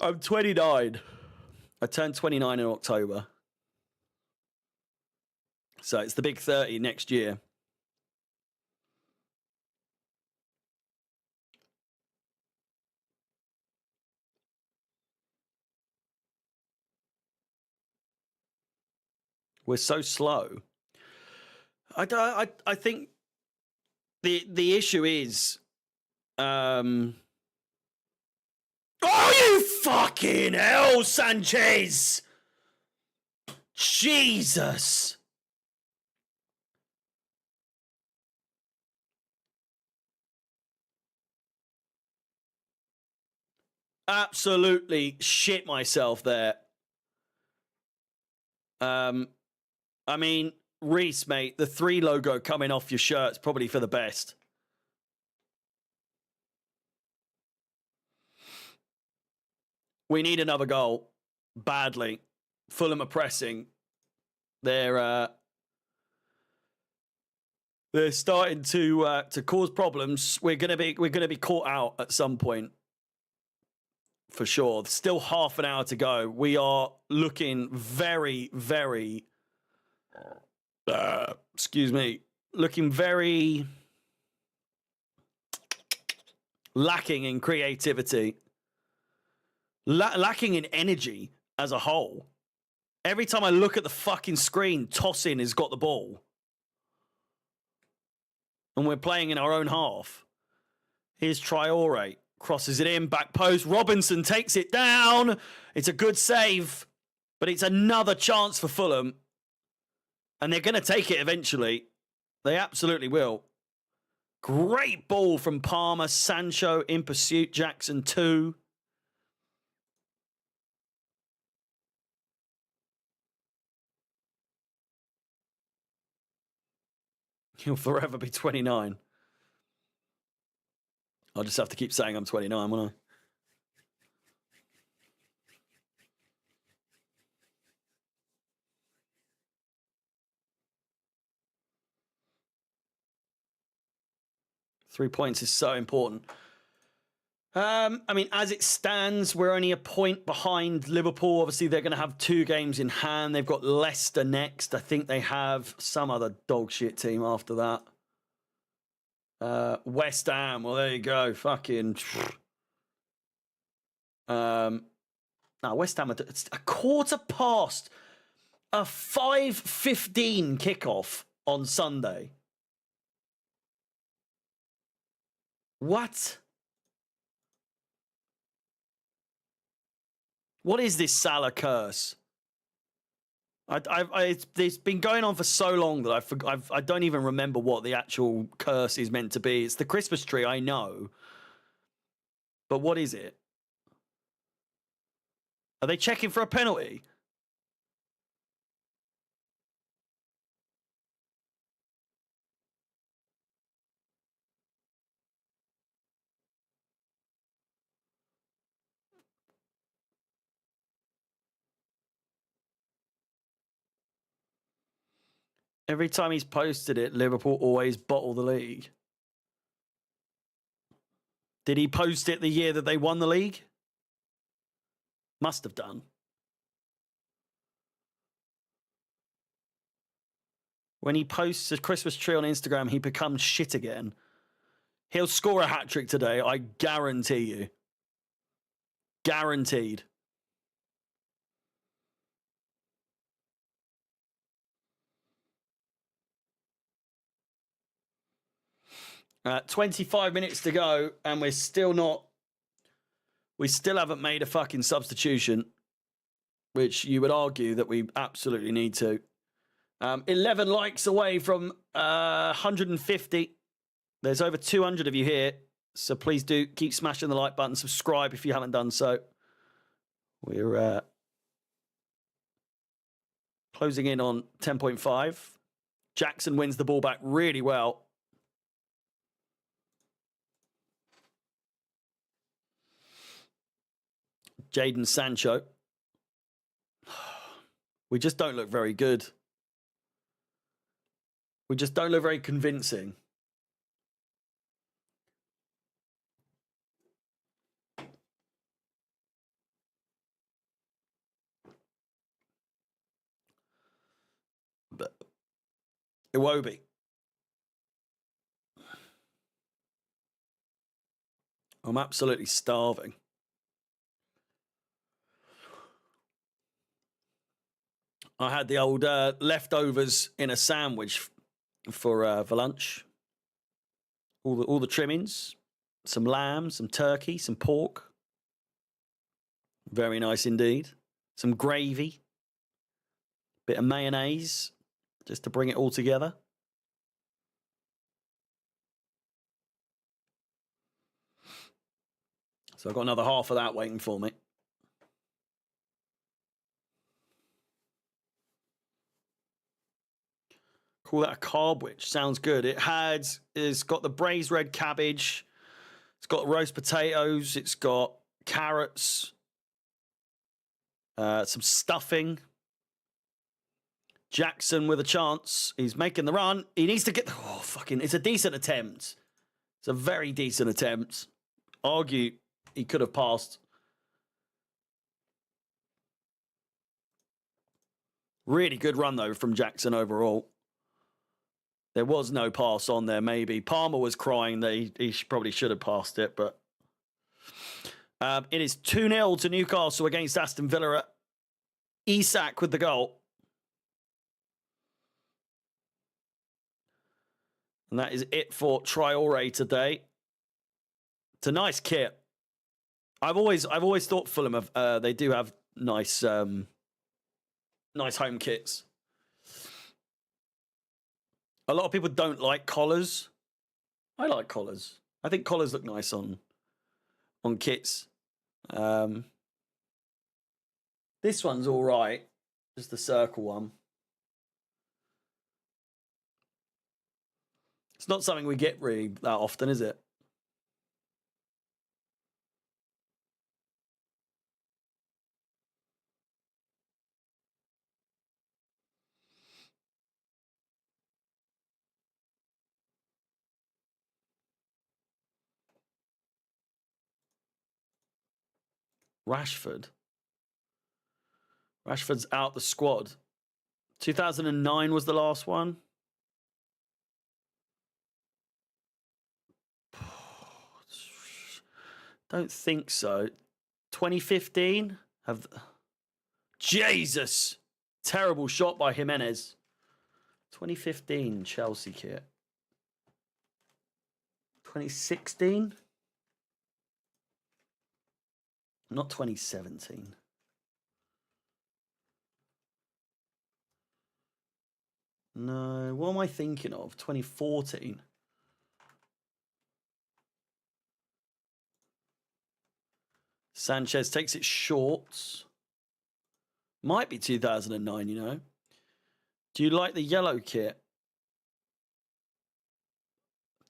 I'm 29. I turned 29 in October. So it's the big 30 next year. We're so slow. I think the issue is oh, you fucking hell, Sanchez! Jesus! Absolutely shit myself there. I mean, Reese, mate, the 3 logo coming off your shirt's probably for the best. We need another goal badly. Fulham are pressing. They're starting to cause problems. We're gonna be caught out at some point for sure. Still half an hour to go. We are looking very, very. Excuse me. Looking very lacking in creativity. Lacking in energy as a whole. Every time I look at the fucking screen, Tosin has got the ball. And we're playing in our own half. Here's Traore. Crosses it in, back post. Robinson takes it down. It's a good save. But it's another chance for Fulham. And they're going to take it eventually. They absolutely will. Great ball from Palmer. Sancho in pursuit. Jackson 2. He'll forever be 29. I'll just have to keep saying I'm 29, won't I? Three points is so important. I mean, as it stands, we're only a point behind Liverpool. Obviously, they're going to have 2 games in hand. They've got Leicester next. I think they have some other dog shit team after that. West Ham. Well, there you go. Fucking. No, West Ham. It's a quarter past a 5:15 kickoff on Sunday. What? What is this Salah curse? It's been going on for so long that I don't even remember what the actual curse is meant to be. It's the Christmas tree, I know. But what is it? Are they checking for a penalty? Every time he's posted it, Liverpool always bottle the league. Did he post it the year that they won the league? Must have done. When he posts a Christmas tree on Instagram, he becomes shit again. He'll score a hat-trick today, I guarantee you. Guaranteed. 25 minutes to go, and we still haven't made a fucking substitution, which you would argue that we absolutely need to. 11 likes away from 150. There's over 200 of you here, so please do keep smashing the like button. Subscribe if you haven't done so. We're closing in on 10.5. Jackson wins the ball back really well. Jadon Sancho. We just don't look very good. We just don't look very convincing. But Iwobi. I'm absolutely starving. I had the old leftovers in a sandwich for lunch. All the trimmings, some lamb, some turkey, some pork. Very nice indeed. Some gravy, bit of mayonnaise, just to bring it all together. So I've got another half of that waiting for me. Call that a carb witch. Sounds good. It's got the braised red cabbage. It's got roast potatoes. It's got carrots. Some stuffing. Jackson with a chance. He's making the run. He needs to get... Oh, fucking... It's a decent attempt. It's a very decent attempt. Argue he could have passed. Really good run, though, from Jackson overall. There was no pass on there, maybe. Palmer was crying that he probably should have passed it, but... it is 2-0 to Newcastle against Aston Villa. Isak with the goal. And that is it for Traore today. It's a nice kit. I've always thought Fulham they do have nice nice home kits. A lot of people don't like collars. I like collars. I think collars look nice on kits. This one's all right. Just the circle one. It's not something we get really that often, is it? Rashford's out the squad. 2009 was the last one. Don't think so. 2015? Jesus! Terrible shot by Jimenez. 2015 Chelsea kit. 2016? Not 2017. No, what am I thinking of? 2014. Sanchez takes it short. Might be 2009, you know. Do you like the yellow kit?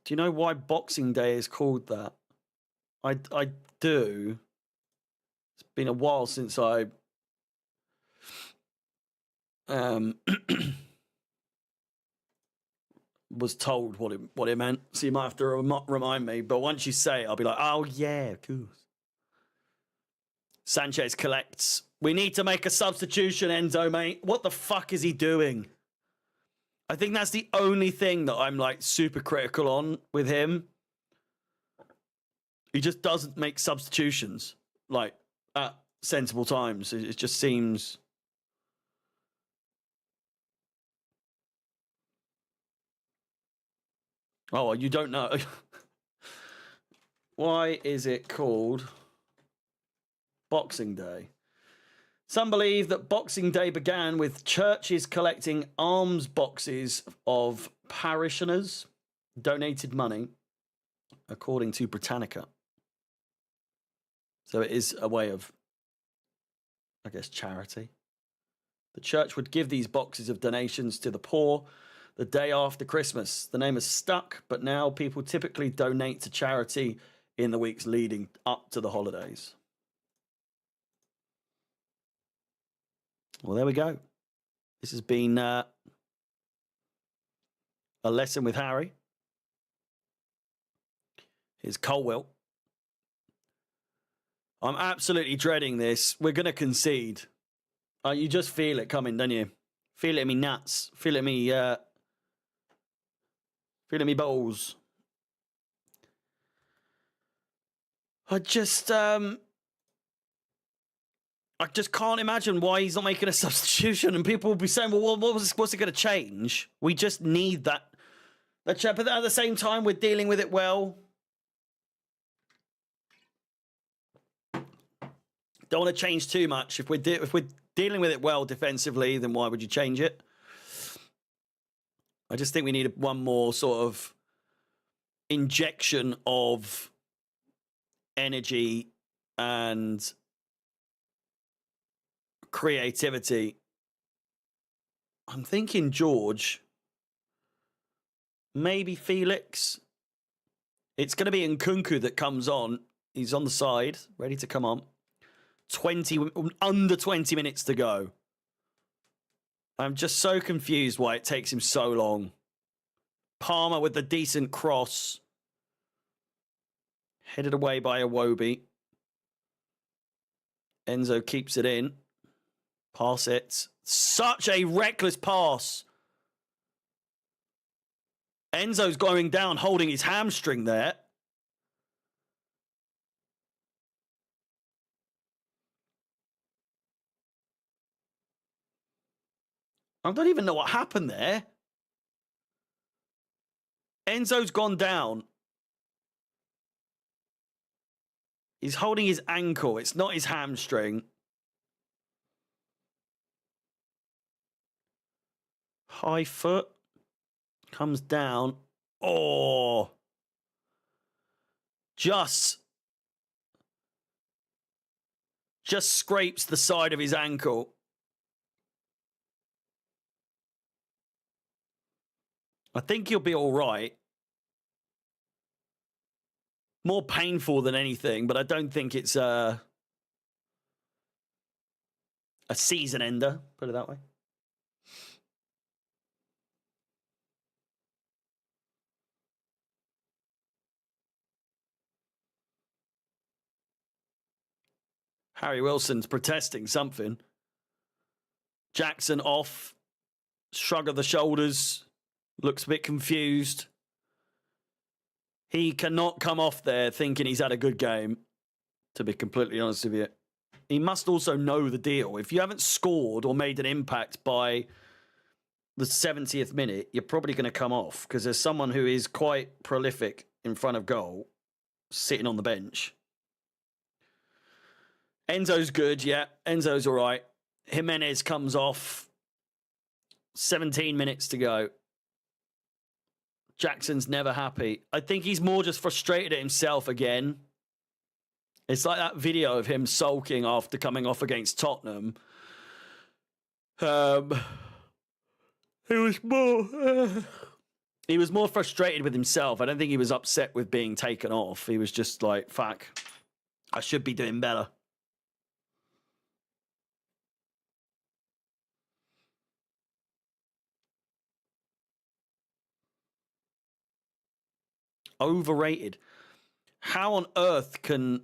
Do you know why Boxing Day is called that? I do. It's been a while since I was told what it meant. So you might have to remind me. But once you say it, I'll be like, oh yeah, of course. Sanchez collects. We need to make a substitution, Enzo, mate. What the fuck is he doing? I think that's the only thing that I'm like super critical on with him. He just doesn't make substitutions like at sensible times. It just seems... Oh, you don't know. Why is it called Boxing Day? Some believe that Boxing Day began with churches collecting alms boxes of parishioners' donated money, according to Britannica. So it is a way of, I guess, charity. The church would give these boxes of donations to the poor the day after Christmas. The name has stuck, but now people typically donate to charity in the weeks leading up to the holidays. Well, there we go. This has been a lesson with Harry. Here's Colwell. I'm absolutely dreading this. We're going to concede. You just feel it coming, don't you? Feel it in me nuts. Feel it in me... feel it in me balls. I just can't imagine why he's not making a substitution, and people will be saying, "Well, what's it going to change?" We just need that. But at the same time, we're dealing with it well. Don't want to change too much. If we're dealing with it well defensively, then why would you change it? I just think we need one more sort of injection of energy and creativity. I'm thinking George, maybe Felix. It's going to be Nkunku that comes on. He's on the side, ready to come on. Under 20 minutes to go. I'm just so confused why it takes him so long. Palmer with the decent cross. Headed away by Iwobi. Enzo keeps it in. Pass it. Such a reckless pass. Enzo's going down, holding his hamstring there. I don't even know what happened there. Enzo's gone down. He's holding his ankle. It's not his hamstring. High foot. Comes down. Oh. Just scrapes the side of his ankle. I think he'll be all right. More painful than anything, but I don't think it's a season ender, put it that way. Harry Wilson's protesting something. Jackson off. Shrug of the shoulders. Looks a bit confused. He cannot come off there thinking he's had a good game, to be completely honest with you. He must also know the deal. If you haven't scored or made an impact by the 70th minute, you're probably going to come off because there's someone who is quite prolific in front of goal sitting on the bench. Enzo's good, yeah. Enzo's all right. Jimenez comes off. 17 minutes to go. Jackson's never happy. I think he's more just frustrated at himself again. It's like that video of him sulking after coming off against Tottenham. He was more frustrated with himself. I don't think he was upset with being taken off. He was just like, fuck, I should be doing better. Overrated. How on earth can,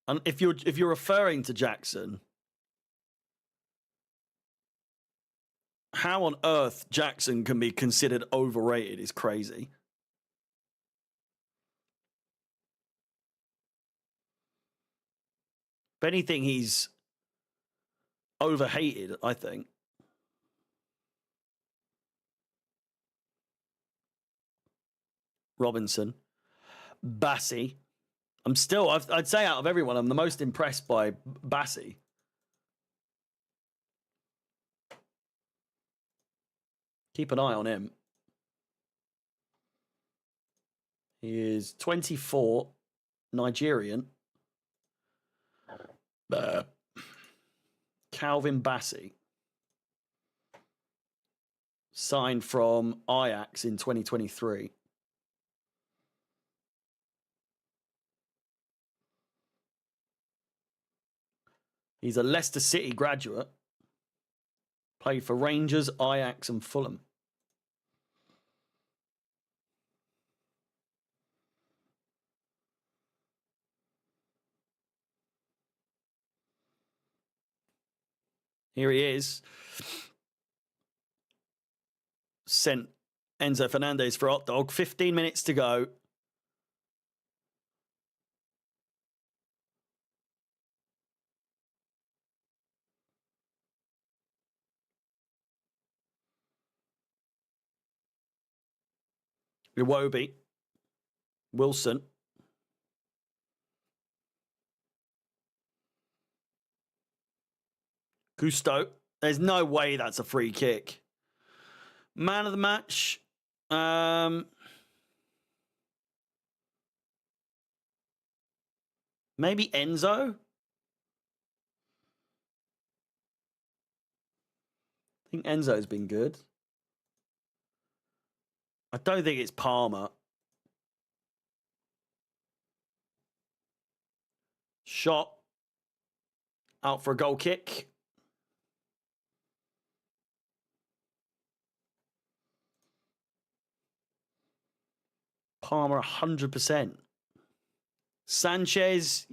and if you're referring to Jackson, how on earth Jackson can be considered overrated is crazy. If anything, he's overhated, I think. Robinson. Bassey. I'd say out of everyone, I'm the most impressed by Bassey. Keep an eye on him. He is 24, Nigerian. Calvin Bassey. Signed from Ajax in 2023. He's a Leicester City graduate. Played for Rangers, Ajax, and Fulham. Here he is. Sent Enzo Fernandez for hot dog. 15 minutes to go. Iwobi. Wilson. Gusto. There's no way that's a free kick. Man of the match. Maybe Enzo? I think Enzo's been good. I don't think it's Palmer. Shot. Out for a goal kick. Palmer 100%. Sanchez.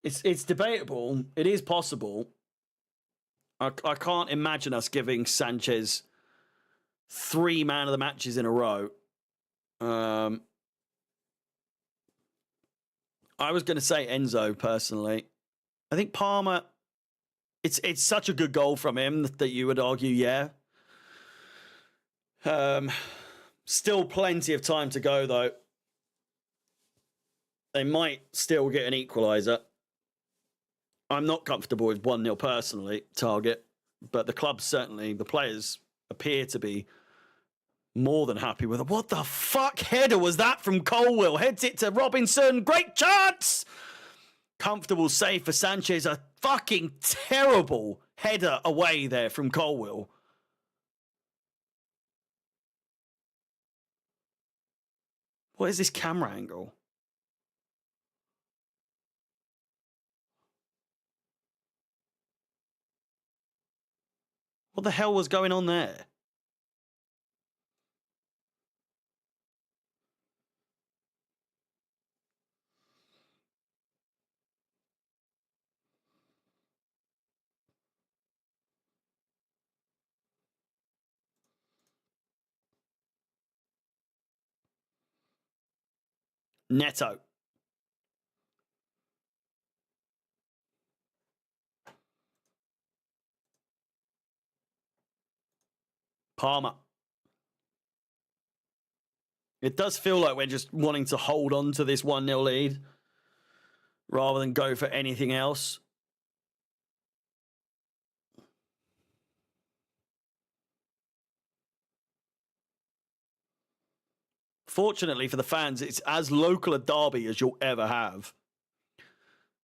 It's debatable. It is possible. I can't imagine us giving Sanchez 3 man of the matches in a row. I was going to say Enzo personally. I think Palmer. It's such a good goal from him that you would argue, yeah. Still plenty of time to go though. They might still get an equalizer. I'm not comfortable with 1-0 personally, target, but the club certainly, the players appear to be more than happy with it. What the fuck header was that from Colwill? Heads it to Robinson. Great chance! Comfortable save for Sanchez. A fucking terrible header away there from Colwill. What is this camera angle? What the hell was going on there? Neto. Palmer. It does feel like we're just wanting to hold on to this 1-0 lead rather than go for anything else. Fortunately for the fans, it's as local a derby as you'll ever have.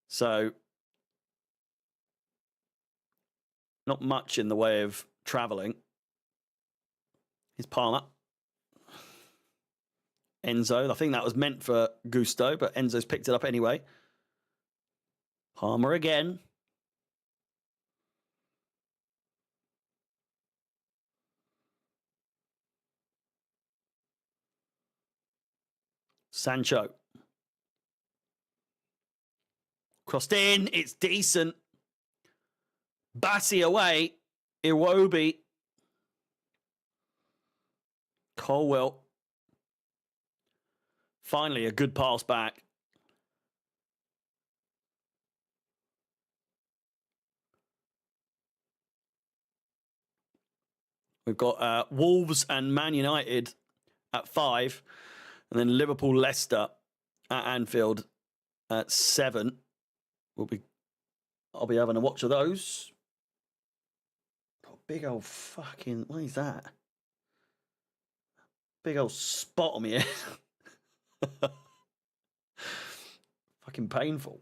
So, not much in the way of travelling. Here's Palmer. Enzo. I think that was meant for Gusto, but Enzo's picked it up anyway. Palmer again. Sancho. Crossed in. It's decent. Batty away. Iwobi. Colwell. Finally, a good pass back. We've got Wolves and Man United at 5. And then Liverpool, Leicester at Anfield at 7. I'll be having a watch of those. Got a big old fucking, what is that? Big old spot on me head. Fucking painful.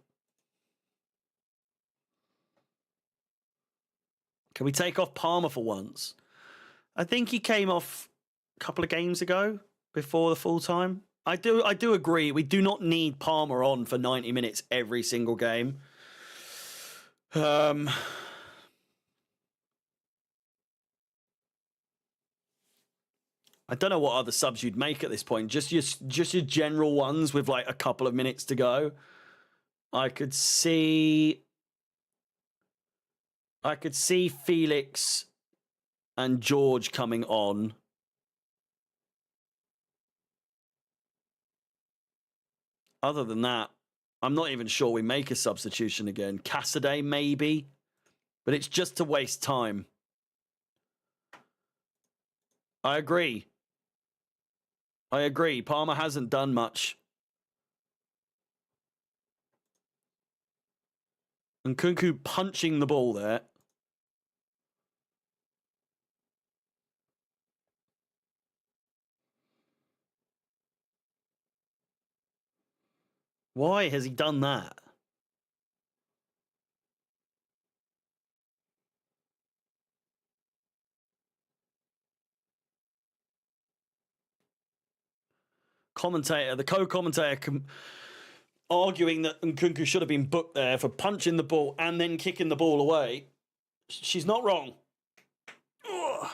Can we take off Palmer for once? I think he came off a couple of games ago before the full time. I do agree. We do not need Palmer on for 90 minutes every single game. I don't know what other subs you'd make at this point. Just your general ones with like a couple of minutes to go. I could see Felix and George coming on. Other than that, I'm not even sure we make a substitution again. Cassidy, maybe. But it's just to waste time. I agree. Palmer hasn't done much. And Kunku punching the ball there. Why has he done that? The co-commentator arguing that Nkunku should have been booked there for punching the ball and then kicking the ball away. She's not wrong. Ugh.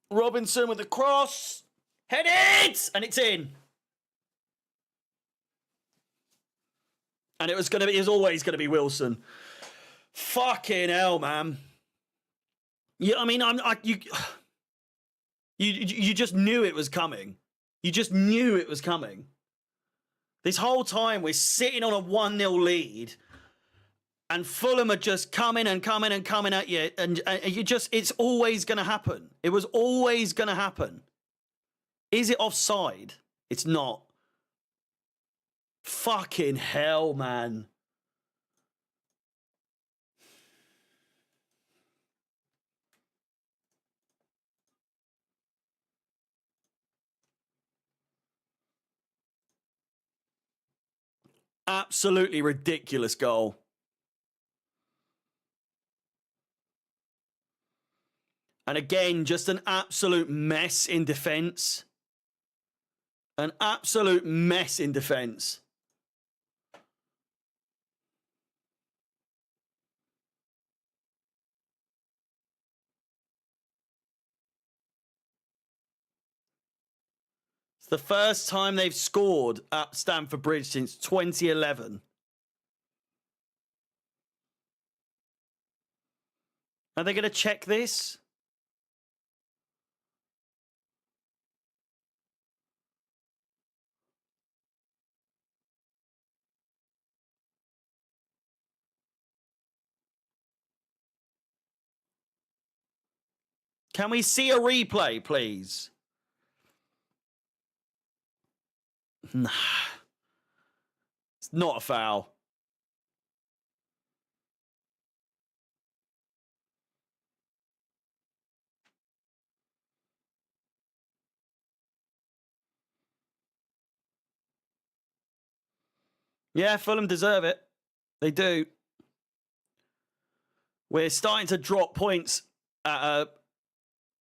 Robinson with the cross. Head it! And it's in. And it was always going to be Wilson. Fucking hell, man. Yeah, I mean, you just knew it was coming. You just knew it was coming. This whole time we're sitting on a 1-0 lead, and Fulham are just coming and coming and coming at you, and it's always going to happen. It was always going to happen. Is it offside? It's not. Fucking hell, man. Absolutely ridiculous goal. And again, just an absolute mess in defence. An absolute mess in defence. It's the first time they've scored at Stamford Bridge since 2011. Are they going to check this? Can we see a replay, please? Nah. It's not a foul. Yeah, Fulham deserve it. They do. We're starting to drop points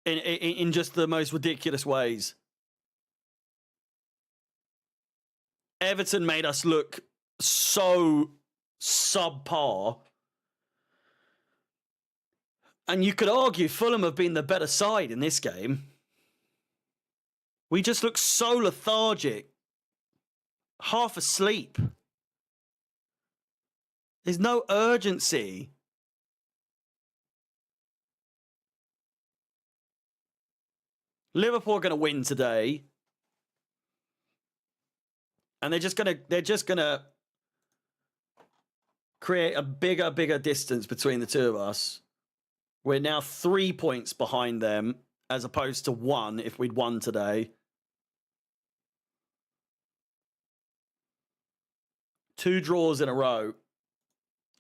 in just the most ridiculous ways. Everton made us look so subpar. And you could argue Fulham have been the better side in this game. We just look so lethargic. Half asleep. There's no urgency. Liverpool are going to win today. And they're just gonna create a bigger distance between the two of us. We're now 3 points behind them, as opposed to 1 if we'd won today. 2 draws in a row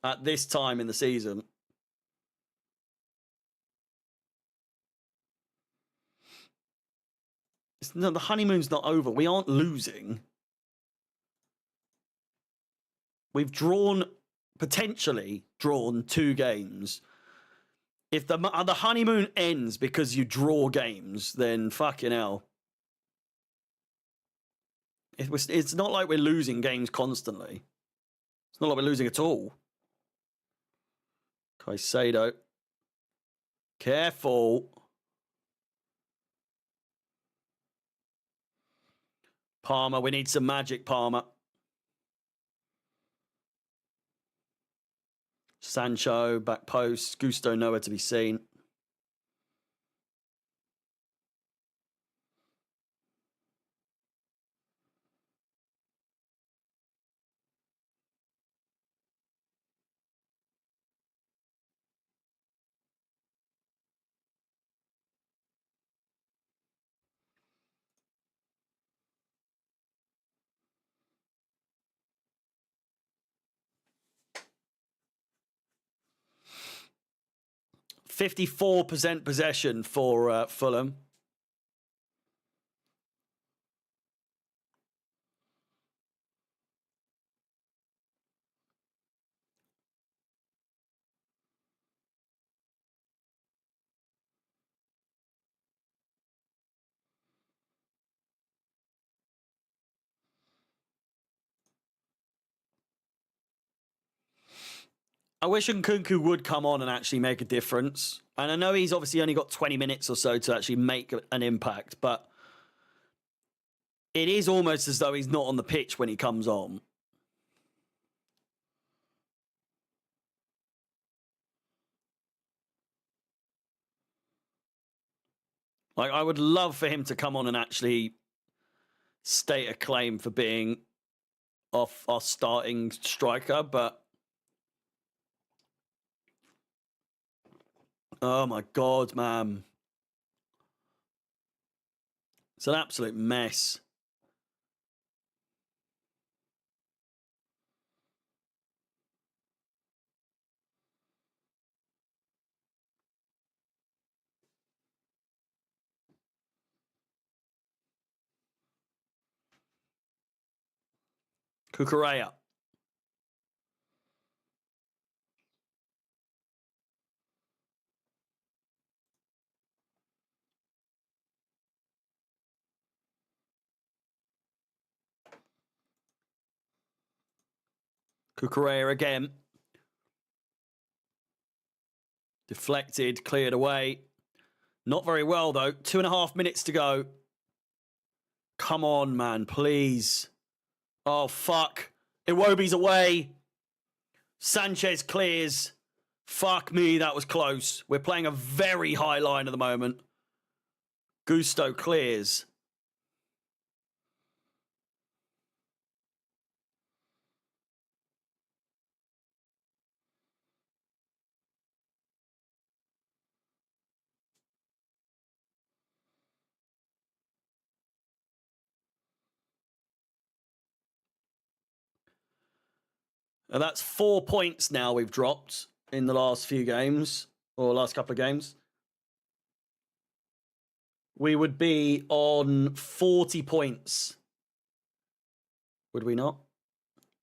at this time in the season. No, the honeymoon's not over. We aren't losing. We've potentially drawn 2 games. If the honeymoon ends because you draw games, then fucking hell. It's not like we're losing games constantly. It's not like we're losing at all. Caicedo. Careful. Palmer, we need some magic, Palmer. Sancho, back post. Gusto nowhere to be seen. %54 possession for Fulham. I wish Nkunku would come on and actually make a difference. And I know he's obviously only got 20 minutes or so to actually make an impact, but it is almost as though he's not on the pitch when he comes on. Like, I would love for him to come on and actually state a claim for being our starting striker, but oh my God, man. It's an absolute mess. Kukureya. Kukureya again. Deflected, cleared away. Not very well, though. 2.5 minutes to go. Come on, man, please. Oh, fuck. Iwobi's away. Sanchez clears. Fuck me, that was close. We're playing a very high line at the moment. Gusto clears. And that's 4 points now we've dropped in the last few games, or last couple of games. We would be on 40 points. Would we not?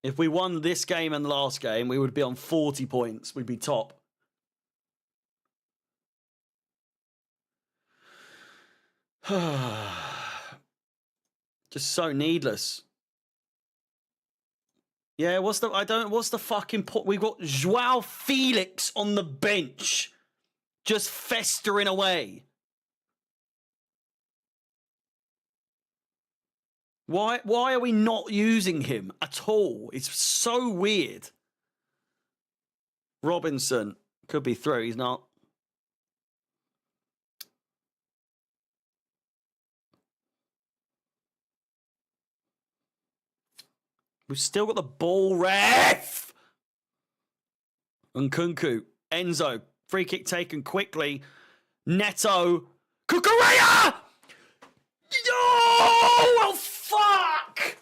If we won this game and the last game, we would be on 40 points. We'd be top. Just so needless. Yeah, what's the fucking point? We've got Joao Felix on the bench, just festering away. Why are we not using him at all? It's so weird. Robinson could be through. He's not. We've still got the ball, ref! Nkunku, Enzo, free kick taken quickly. Neto, Kukureya! Oh, well, fuck!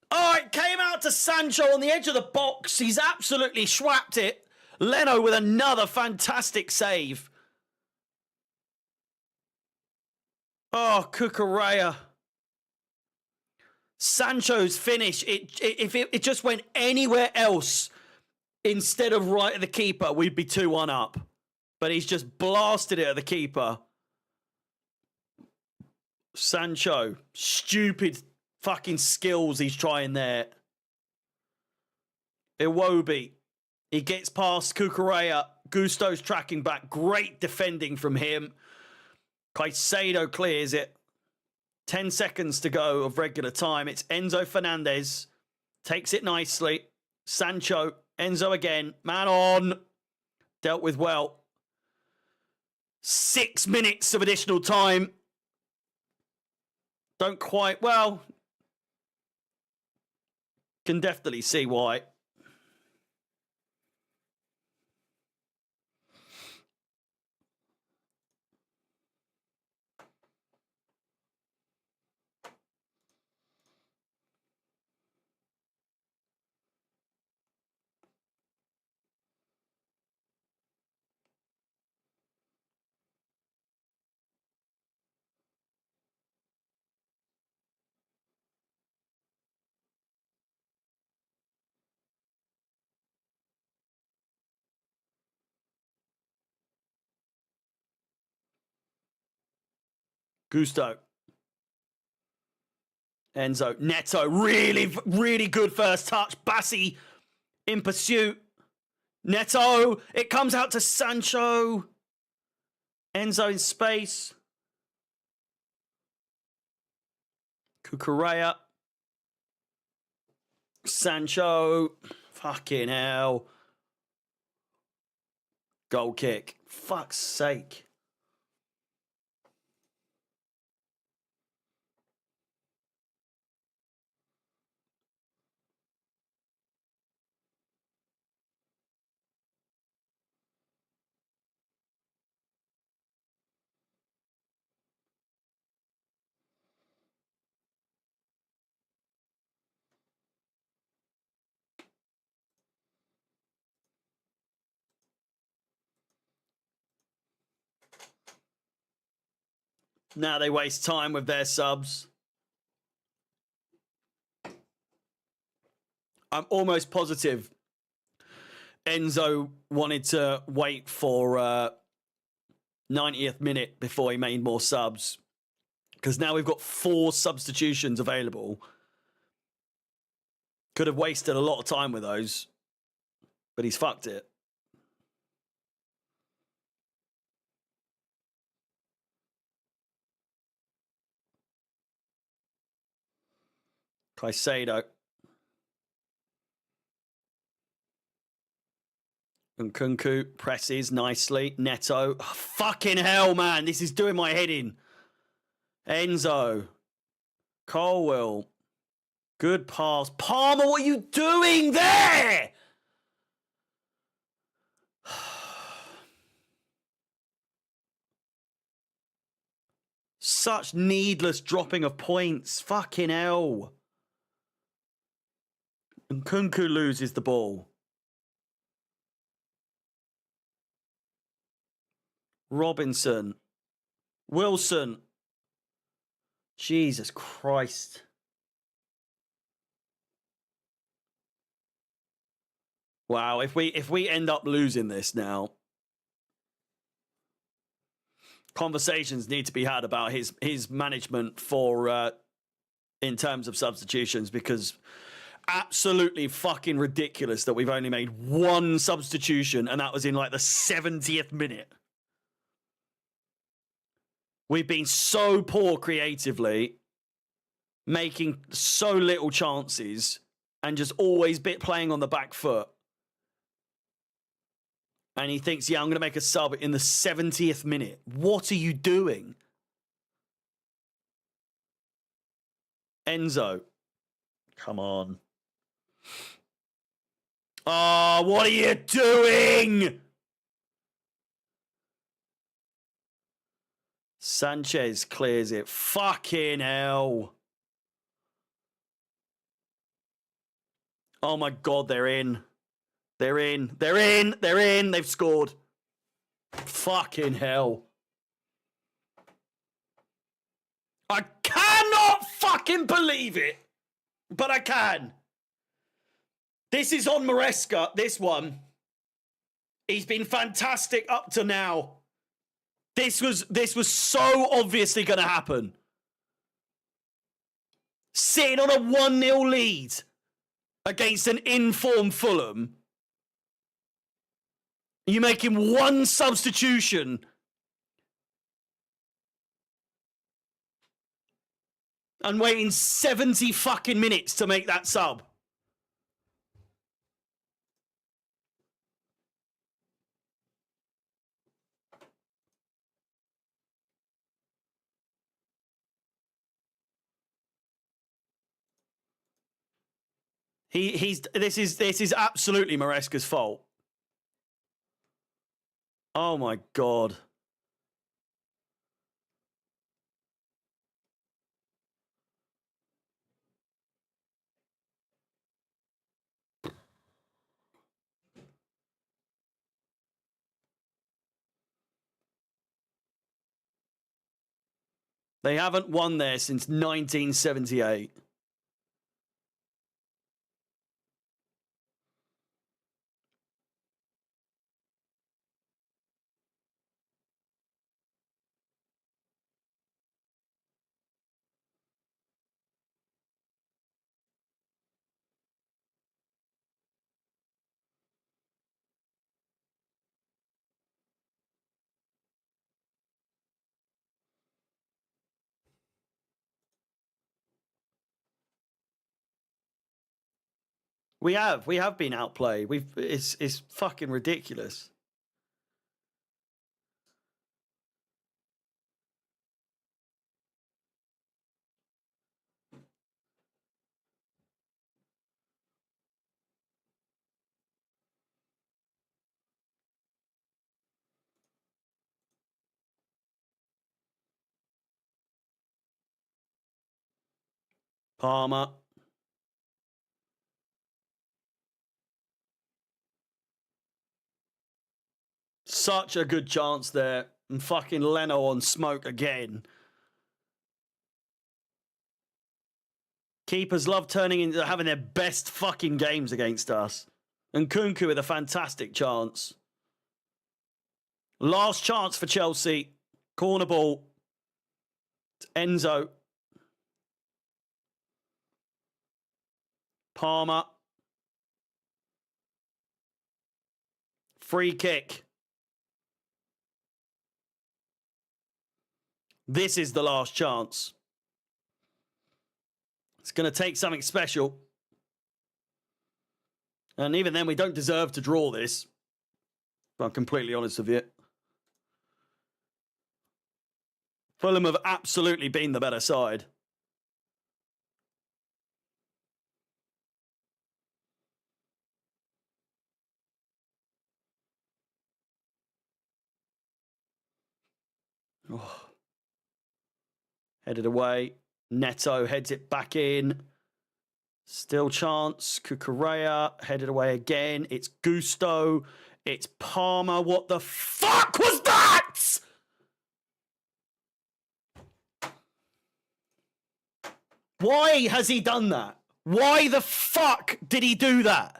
Oh, it came out to Sancho on the edge of the box. He's absolutely schwapped it. Leno with another fantastic save. Oh, Kukureya. Sancho's finish, if it just went anywhere else instead of right at the keeper, we'd be 2-1 up. But he's just blasted it at the keeper. Sancho, stupid fucking skills he's trying there. Iwobi, he gets past Kukureya. Gusto's tracking back. Great defending from him. Caicedo clears it. 10 seconds to go of regular time. It's Enzo Fernandez. Takes it nicely. Sancho. Enzo again. Man on. Dealt with well. 6 minutes of additional time. Don't quite... Well, can definitely see why. Gusto. Enzo. Neto. Really, really good first touch. Bassi in pursuit. Neto. It comes out to Sancho. Enzo in space. Cucurella. Sancho. Fucking hell. Goal kick. Fuck's sake. Now they waste time with their subs. I'm almost positive Enzo wanted to wait for 90th minute before he made more subs. Because now we've got 4 substitutions available. Could have wasted a lot of time with those. But he's fucked it. Caicedo. And Kunku presses nicely. Neto. Oh, fucking hell, man. This is doing my head in. Enzo. Colwell. Good pass. Palmer, what are you doing there? Such needless dropping of points. Fucking hell. And Kunku loses the ball. Robinson. Wilson. Jesus Christ. Wow, if we end up losing this now, conversations need to be had about his management for in terms of substitutions, because absolutely fucking ridiculous that we've only made 1 substitution and that was in like the 70th minute. We've been so poor creatively, making so little chances and just always playing on the back foot. And he thinks, yeah, I'm going to make a sub in the 70th minute. What are you doing? Enzo. Come on. Oh, what are you doing? Sanchez clears it. Fucking hell. Oh my God, they're in. They're in. They're in. They're in. They've scored. Fucking hell. I cannot fucking believe it. But I can. This is on Maresca, this one. He's been fantastic up to now. This was so obviously going to happen. Sitting on a 1-0 lead against an informed Fulham. You're making 1 substitution. And waiting 70 fucking minutes to make that sub. This is absolutely Maresca's fault. Oh my God. They haven't won there since 1978. We have been outplayed. It's fucking ridiculous. Palmer. Such a good chance there. And fucking Leno on smoke again. Keepers love having their best fucking games against us. And Kunku with a fantastic chance. Last chance for Chelsea. Corner ball. Enzo. Palmer. Free kick. This is the last chance. It's going to take something special. And even then, we don't deserve to draw this. If I'm completely honest with you. Fulham have absolutely been the better side. Oh. Headed away. Neto heads it back in. Still chance. Cucurella headed away again. It's Gusto. It's Palmer. What the fuck was that? Why has he done that? Why the fuck did he do that?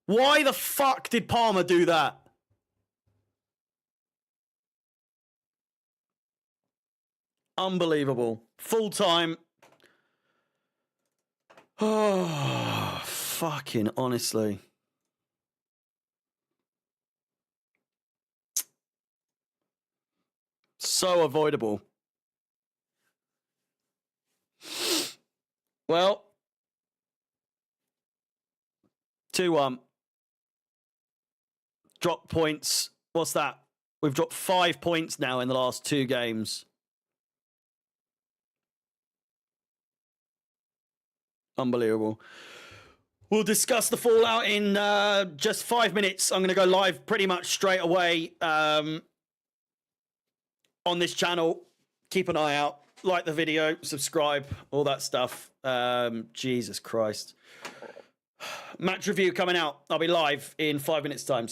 Why the fuck did Palmer do that? Unbelievable. Full time. Oh, fucking honestly. So avoidable. Well, 2-1. Drop points. What's that? We've dropped 5 points now in the last 2 games. Unbelievable. We'll discuss the fallout in just 5 minutes. I'm going to go live pretty much straight away on this channel. Keep an eye out. Like the video. Subscribe. All that stuff. Jesus Christ. Match review coming out. I'll be live in 5 minutes' time.